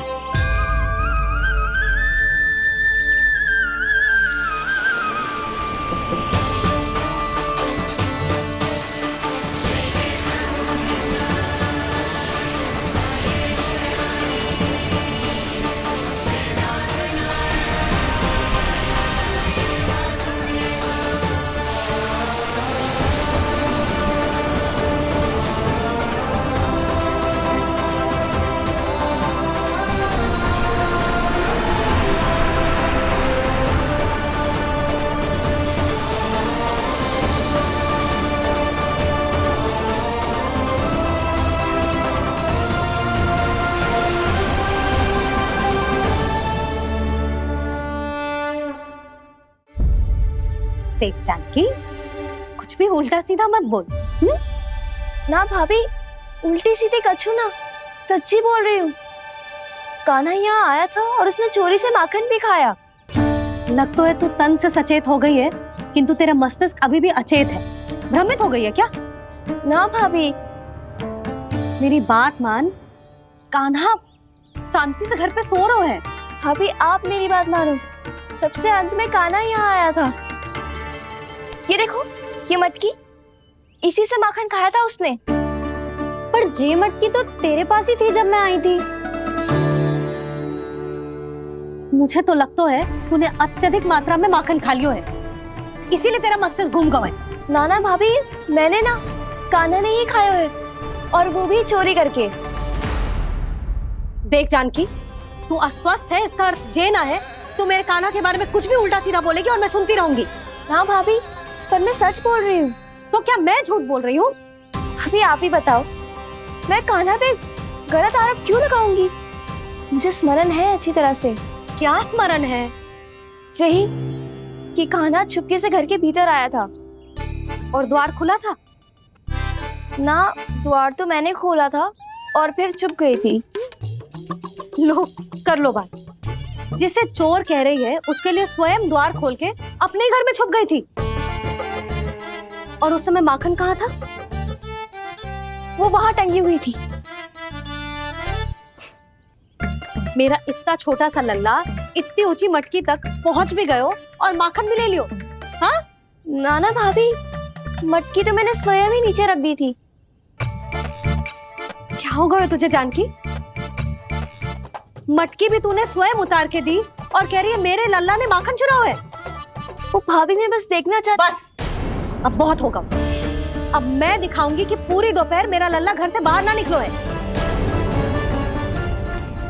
देख जानकी, कुछ भी उल्टा सीधा मत बोल। ना भाभी, उल्टी सीधी कछु ना, सच्ची बोल रही हूँ। कान्हा यहाँ आया था और उसने चोरी से माखन भी खाया। लग तो है तू तन से सचेत हो गई है, किंतु तेरा मस्तिष्क अभी भी अचेत है। भ्रमित हो गई है क्या? ना भाभी। मेरी बात मान, कान्हा शांति से घर पे सो रहा है। भाभी आप मेरी बात मानो, सबसे अंत में कान्हा यहाँ आया था। ये देखो, ये मटकी, इसी से माखन खाया था उसने। पर ये मटकी तो तेरे पास ही थी जब मैं आई थी। मुझे तो लगता है तूने अत्यधिक मात्रा में माखन खा लियो है, इसीलिए तेरा मस्तिष्क घूम गया है। नाना भाभी, मैंने ना, कान्हा ने ही खाया है, और वो भी चोरी करके। देख जानकी, तू अस्वस्थ है, इसका अर्थ ये ना है तू मेरे कान्हा के बारे में कुछ भी उल्टा सीधा बोलेगी और मैं सुनती रहूंगी। ना भाभी, पर मैं सच बोल रही हूँ। तो क्या मैं झूठ बोल रही हूँ? अभी आप ही बताओ, मैं कान्हा पे गलत आरोप क्यों लगाऊंगी? मुझे स्मरण है अच्छी तरह से। क्या स्मरण है? यही कि कान्हा चुपके से घर के भीतर आया था। और द्वार खुला था? ना, द्वार तो मैंने खोला था और फिर चुप गई थी। लो, कर लो बात। जिसे चोर कह रही है उसके लिए स्वयं द्वार खोल के अपने घर में छुप गई थी। और उस समय माखन कहाँ था? वो वहां टंगी हुई थी। मेरा इतना छोटा सा लल्ला इतनी ऊंची मटकी तक पहुंच भी गयो और माखन भी ले लियो। हाँ? नाना भाभी, मटकी तो मैंने स्वयं ही नीचे रख दी थी। क्या हो गया तुझे जानकी? मटकी भी तूने स्वयं उतार के दी और कह रही है मेरे लल्ला ने माखन चुराया है। वो भाभी मैं बस देखना चाहती। बस अब बहुत होगा। अब मैं दिखाऊंगी कि पूरी दोपहर मेरा लल्ला घर से बाहर ना निकलो है।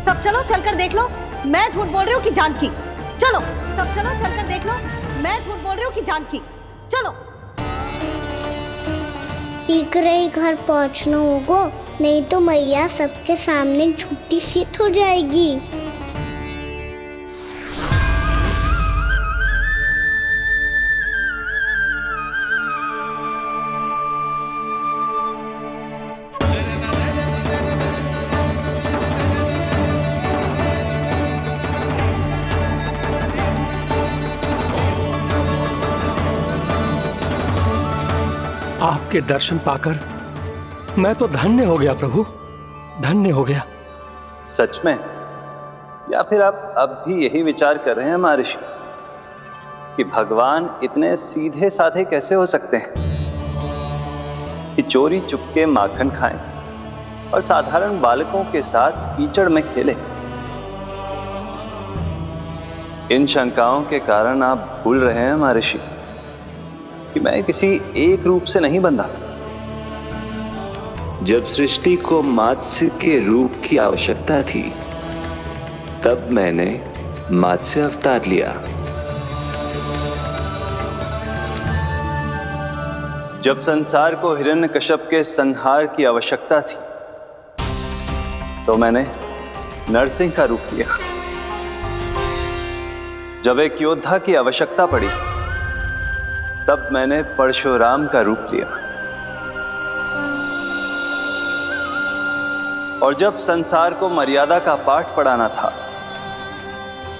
सब चलो चलकर देख लो मैं झूठ बोल रही हूँ कि जानकी। चलो सब चलो चलकर देख लो मैं झूठ बोल रही हूँ कि जानकी। चलो शीघ्र ही घर पहुंचना होगा, नहीं तो मैया सबके सामने झूठी सिद्ध हो जाएगी। आपके दर्शन पाकर मैं तो धन्य हो गया प्रभु, धन्य हो गया। सच में? या फिर आप अब भी यही विचार कर रहे हैं महर्षि कि भगवान इतने सीधे साधे कैसे हो सकते हैं कि चोरी चुपके माखन खाएं और साधारण बालकों के साथ कीचड़ में खेलें? इन शंकाओं के कारण आप भूल रहे हैं महर्षि कि मैं किसी एक रूप से नहीं बंधा। जब सृष्टि को मत्स्य के रूप की आवश्यकता थी तब मैंने मत्स्य अवतार लिया। जब संसार को हिरण्यकश्यप के संहार की आवश्यकता थी तो मैंने नरसिंह का रूप लिया। जब एक योद्धा की आवश्यकता पड़ी तब मैंने परशुराम का रूप लिया। और जब संसार को मर्यादा का पाठ पढ़ाना था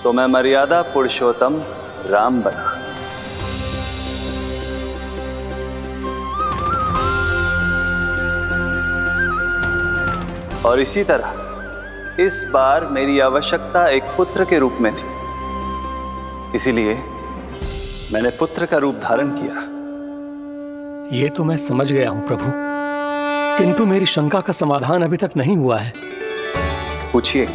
तो मैं मर्यादा पुरुषोत्तम राम बना। और इसी तरह इस बार मेरी आवश्यकता एक पुत्र के रूप में थी, इसीलिए मैंने पुत्र का रूप धारण किया। ये तो मैं समझ गया हूं प्रभु, किंतु मेरी शंका का समाधान अभी तक नहीं हुआ है। पूछिए,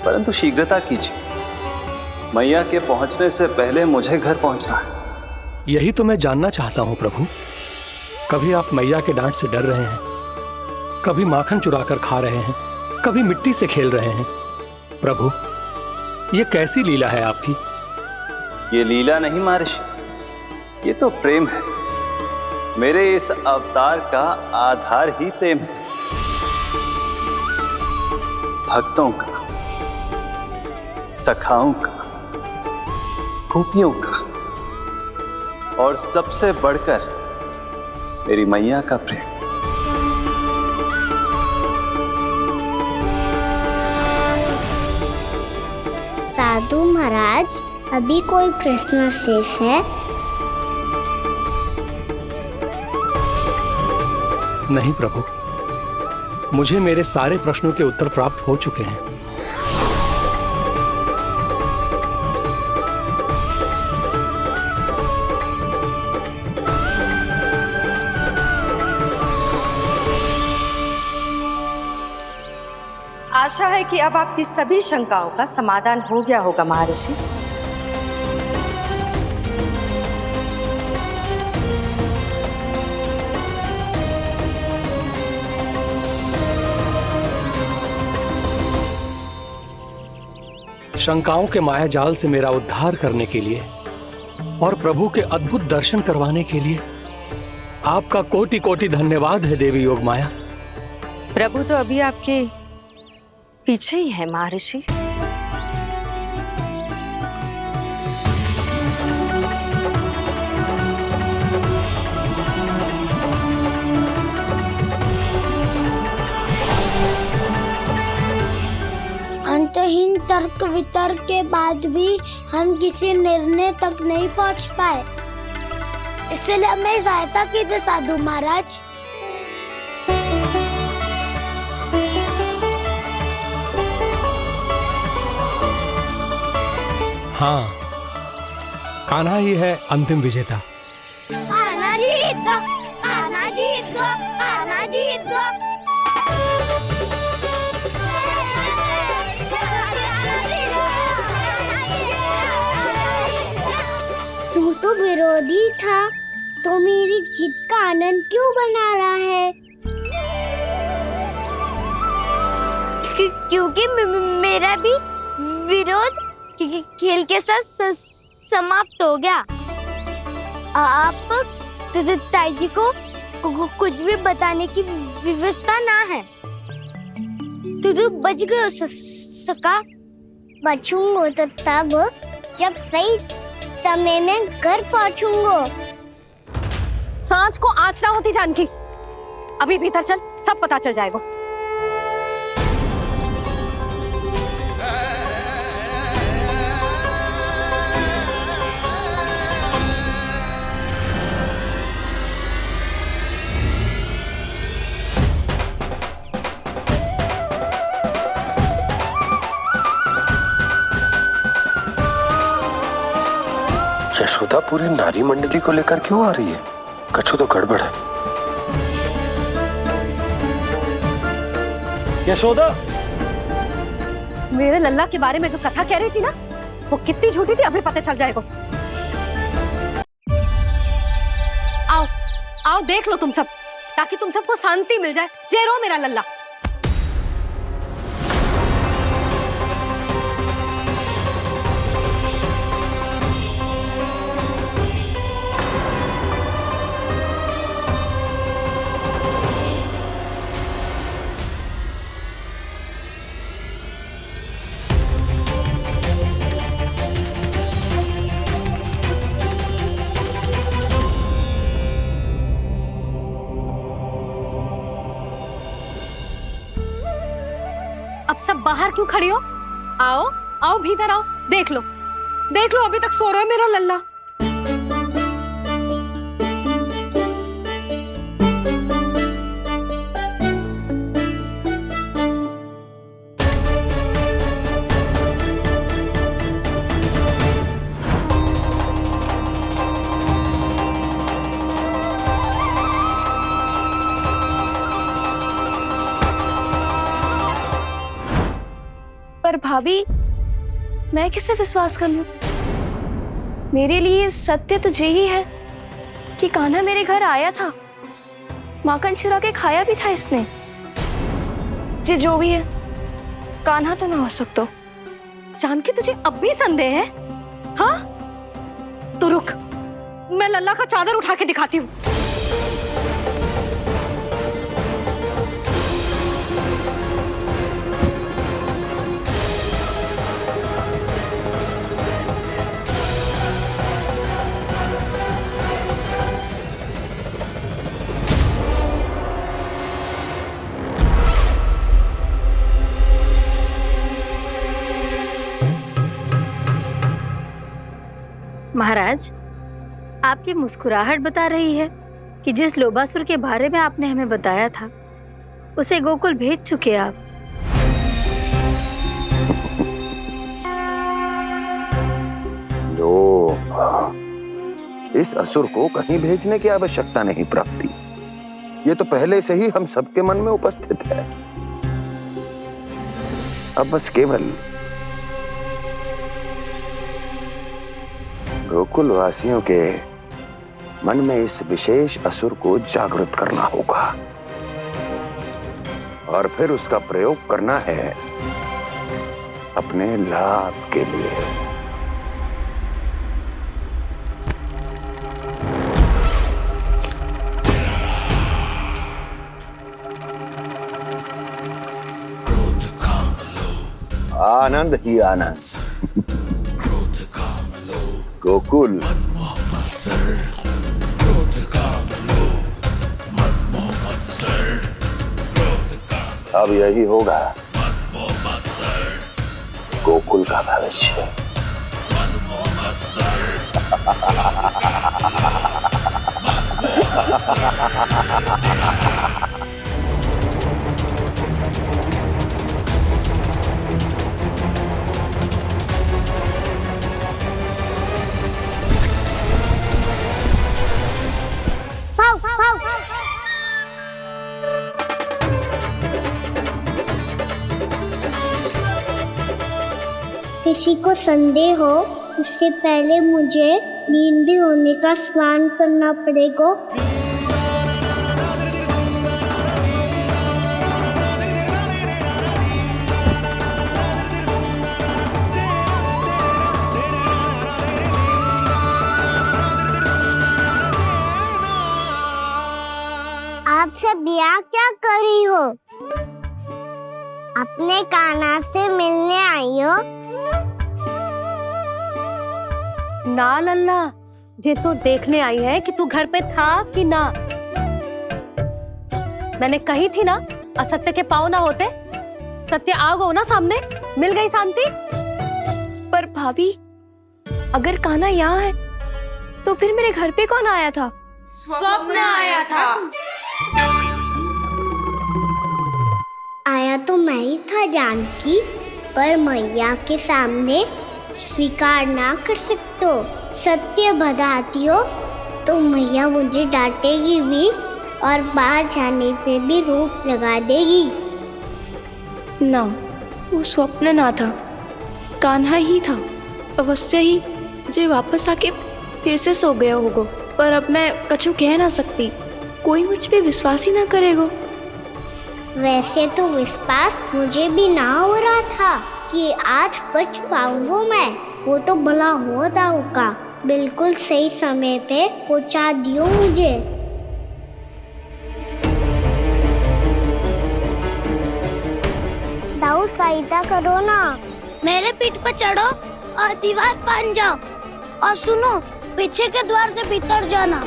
परंतु शीघ्रता कीजिए। मैया के पहुंचने से पहले मुझे घर पहुंचना है। यही तो मैं जानना चाहता हूं प्रभु। कभी आप मैया के डांट से डर रहे हैं, कभी माखन चुरा कर खा रहे हैं, कभी मिट्टी से खेल रहे हैं। प्रभु, ये कैसी लीला है आपकी? ये लीला नहीं महर्षि, ये तो प्रेम है। मेरे इस अवतार का आधार ही प्रेम है। भक्तों का, सखाओं का, गोपियों का और सबसे बढ़कर मेरी मैया का प्रेम। साधु महाराज, अभी कोई प्रश्न शेष है? नहीं प्रभु, मुझे मेरे सारे प्रश्नों के उत्तर प्राप्त हो चुके हैं। आशा है कि अब आपकी सभी शंकाओं का समाधान हो गया होगा महर्षि। शंकाओं के मायाजाल से मेरा उद्धार करने के लिए और प्रभु के अद्भुत दर्शन करवाने के लिए आपका कोटि कोटि धन्यवाद है देवी योगमाया। प्रभु तो अभी आपके पीछे ही है महर्षि। अंतहीन तर्क वितर्क के बाद भी हम किसी निर्णय तक नहीं पहुंच पाए, इसलिए हमें सहायता कीजिए साधु महाराज। हाँ, कान्हा ही है अंतिम विजेता। कान्हा जी तो विरोधी था तो मेरी जीत का आनंद क्यों बना रहा है? क्योंकि मेरा भी विरोध खेल के साथ समाप्त हो गया। आप ताई जी को कुछ भी बताने की व्यवस्था ना है। तू बच गयो सका। बचूंगो तो तब जब सही समय में घर पहुंचूंगो। सांच को आँच ना होती जानकी। अभी भीतर चल, सब पता चल जाएगा। यशोदा पूरी नारी मंडली को लेकर क्यों आ रही है? कछु तो गड़बड़ है। यशोदा, मेरे लल्ला के बारे में जो कथा कह रही थी ना, वो कितनी झूठी थी अभी पता चल जाएगा। आओ आओ देख लो तुम सब, ताकि तुम सबको शांति मिल जाए। जय रो मेरा लल्ला। अब सब बाहर क्यों खड़ी हो? आओ आओ भीतर आओ, देख लो अभी तक सो रहा है मेरा लल्ला। पर भाभी, मैं किसे विश्वास कर लूं? मेरे लिए सत्य तो यही है कि कान्हा मेरे घर आया था, माखन चुरा के खाया भी था इसने। ये जो भी है, कान्हा तो ना हो सकता। जानकी तुझे अब भी संदेह है? हाँ तो रुक, मैं लल्ला का चादर उठा के दिखाती हूँ। महाराज, आपकी मुस्कुराहट बता रही है कि जिस लोबासुर के बारे में आपने हमें बताया था, उसे गोकुल भेज चुके आप। इस असुर को कहीं भेजने की आवश्यकता नहीं प्राप्ति। ये तो पहले से ही हम सबके मन में उपस्थित है। अब बस केवल गोकुल वासियों के मन में इस विशेष असुर को जागृत करना होगा और फिर उसका प्रयोग करना है अपने लाभ के लिए। आनंद ही आनंद। गोकुल अब यही होगा गोकुल का भविष्य। किसी को संदेह हो उससे पहले मुझे नींद भी होने का स्नान करना पड़ेगा। आप सब यहाँ क्या कर रही हो? अपने कान्हा से मिलने आई हो? ना लल्ला, जे तो देखने आई है कि तू घर पे था कि ना। मैंने कही थी ना, असत्य के पाँव ना होते। सत्य आ गो ना सामने, मिल गई शांति। पर भाभी, अगर कान्हा यहाँ है तो फिर मेरे घर पे कौन आया था? स्वप्न आया था। आया तो मैं ही था जानकी, पर मैया के सामने स्वीकार ना कर सकते हो। सत्य बताती हो तो मैया मुझे डांटेगी भी और बाहर जाने पे भी रोक लगा देगी। ना, वो स्वप्न ना था, कान्हा ही था। अवश्य ही जे वापस आके फिर से सो गया होगा। पर अब मैं कछु कह ना सकती, कोई मुझ पे विश्वास ही ना करेगा। वैसे तो विश्वास मुझे भी ना हो रहा था कि आज बच पाऊंगा मैं। वो तो भला हो दाऊ का बिल्कुल सही समय पे पहुंचा दियो मुझे। दाऊ सहायता करो ना, मेरे पीठ पर चढ़ो और दीवार फांद जाओ। और सुनो, पीछे के द्वार से भीतर जाना।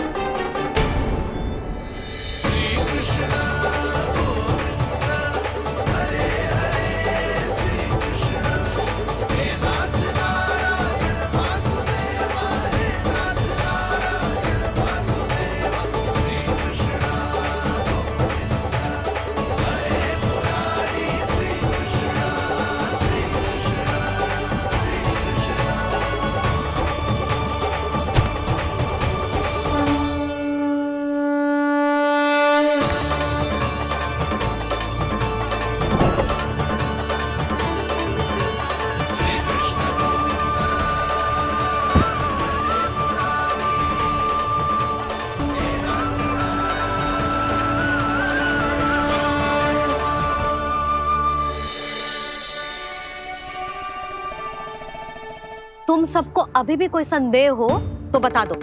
तुम सबको अभी भी कोई संदेह हो तो बता दो।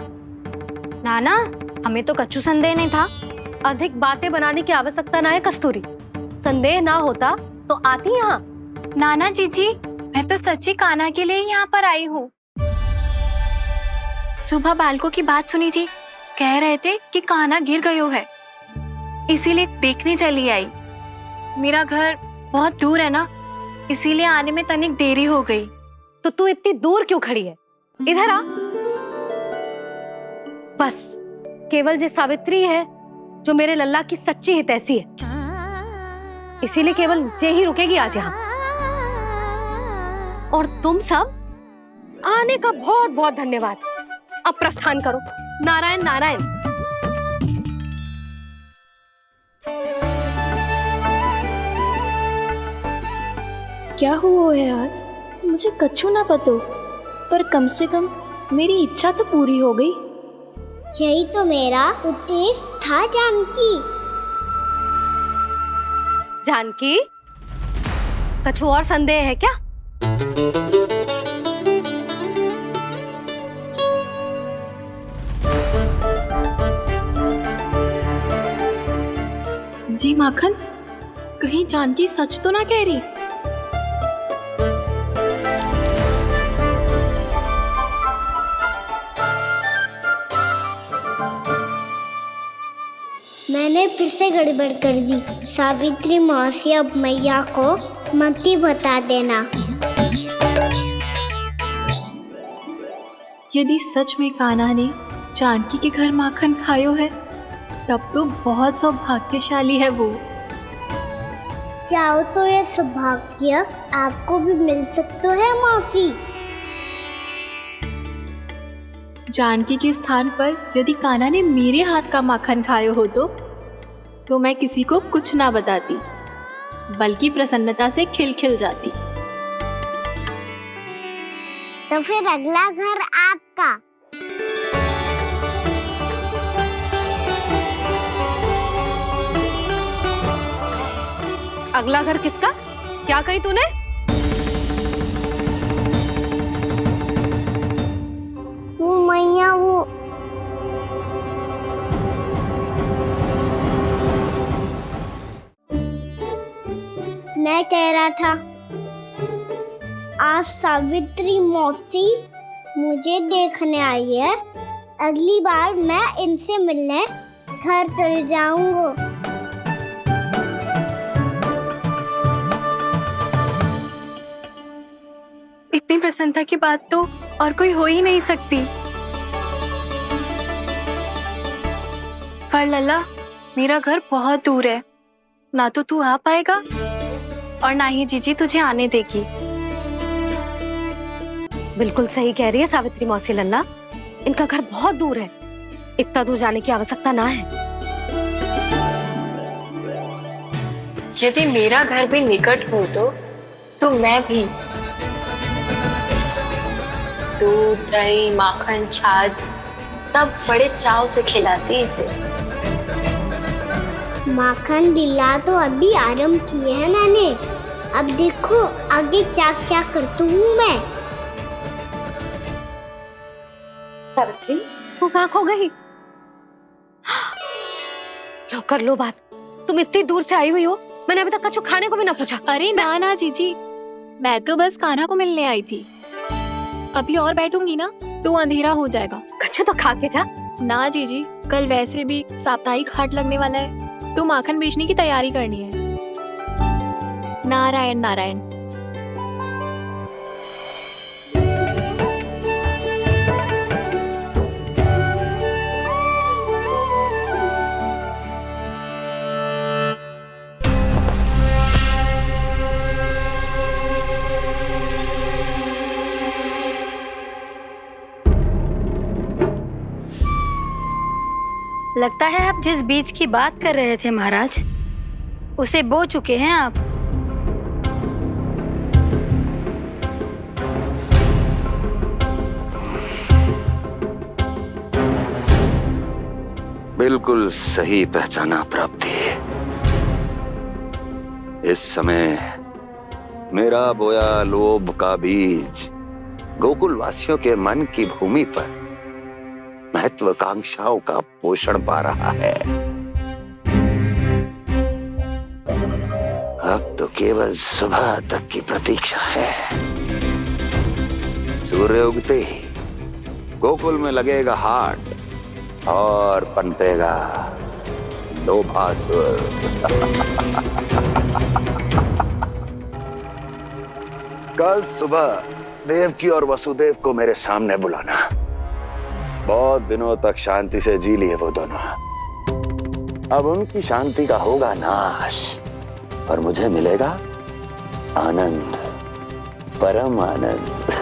नाना, हमें तो कच्चू संदेह नहीं था। अधिक बातें बनाने की आवश्यकता ना है कस्तूरी। संदेह ना होता तो आती यहाँ। नाना जीजी, मैं तो सच्ची कान्हा के लिए यहाँ पर आई हूँ। सुबह बालकों की बात सुनी थी, कह रहे थे कि कान्हा गिर गयो है, इसीलिए देखने चली आई। मेरा घर बहुत दूर है ना, इसीलिए आने में तनिक देरी हो गई। तो तू इतनी दूर क्यों खड़ी है? इधर आ। बस केवल जे सावित्री है जो मेरे लल्ला की सच्ची हितैषी है, इसीलिए केवल जे ही रुकेगी आज यहाँ। और तुम सब आने का बहुत बहुत धन्यवाद। अब प्रस्थान करो। नारायण नारायण। क्या हुआ है आज? मुझे कच्छु ना पतो, पर कम से कम मेरी इच्छा तो पूरी हो गई। यही तो मेरा उद्देश्य था जानकी। जानकी, कछु और संदेह है क्या? जी माखन, कहीं जानकी सच तो ना कह रही? मैंने फिर से गड़बड़ कर दी। सावित्री मौसी, अब मैया को मत ही बता देना। यदि सच में कान्हा ने जानकी के घर माखन खायो है, तब तो बहुत सौभाग्यशाली है वो। चाहो तो ये सौभाग्य आपको भी मिल सकता है मौसी। जानकी के स्थान पर यदि कान्हा ने मेरे हाथ का माखन खायो हो तो मैं किसी को कुछ ना बताती, बल्कि प्रसन्नता से खिलखिल जाती। तो फिर अगला घर आपका। अगला घर किसका? क्या कही तूने? वो मैया वो मैं कह रहा था आज सावित्री मौसी मुझे देखने आई है। अगली बार मैं इनसे मिलने घर चले जाऊंगा। इतनी प्रसन्नता की बात तो और कोई हो ही नहीं सकती। पर लल्ला, मेरा घर बहुत दूर है, ना तो तू आ पाएगा और ना ही जीजी तुझे आने देगी। बिल्कुल सही कह रही है सावित्री मौसी लल्ला, इनका घर बहुत दूर है, इतना दूर जाने की आवश्यकता ना है। यदि मेरा घर भी निकट हो तो मैं भी दूध, दही, माखन, छाछ सब बड़े चाव से खिलाती इसे। माखन दिला तो अभी आरंभ किए हैं मैंने, अब देखो आगे क्या क्या करती हूँ मैं। सावित्री, तू कहाँ खो गई? लो कर लो बात, तुम इतनी दूर से आई हुई हो, मैंने अभी तक कछु खाने को भी ना पूछा। अरे ना ना जीजी, मैं तो बस कान्हा को मिलने आई थी। अभी और बैठूंगी ना तो अंधेरा हो जाएगा। कछु तो खा के जा। ना जीजी, कल वैसे भी साप्ताहिक हाट लगने वाला है, तो माखन बेचने की तैयारी करनी है। नारायण नारायण। लगता है आप जिस बीज की बात कर रहे थे महाराज, उसे बो चुके हैं आप। बिल्कुल सही पहचाना प्राप्ति। इस समय मेरा बोया लोभ का बीज गोकुल वासियों के मन की भूमि पर महत्वाकांक्षाओं का पोषण पा रहा है। अब तो केवल सुबह तक की प्रतीक्षा है। सूर्य उगते ही गोकुल में लगेगा हाट और पनपेगा लोभासुर। कल सुबह देवकी और वसुदेव को मेरे सामने बुलाना। बहुत दिनों तक शांति से जी लिए वो दोनों, अब उनकी शांति का होगा नाश और मुझे मिलेगा आनंद, परम आनंद।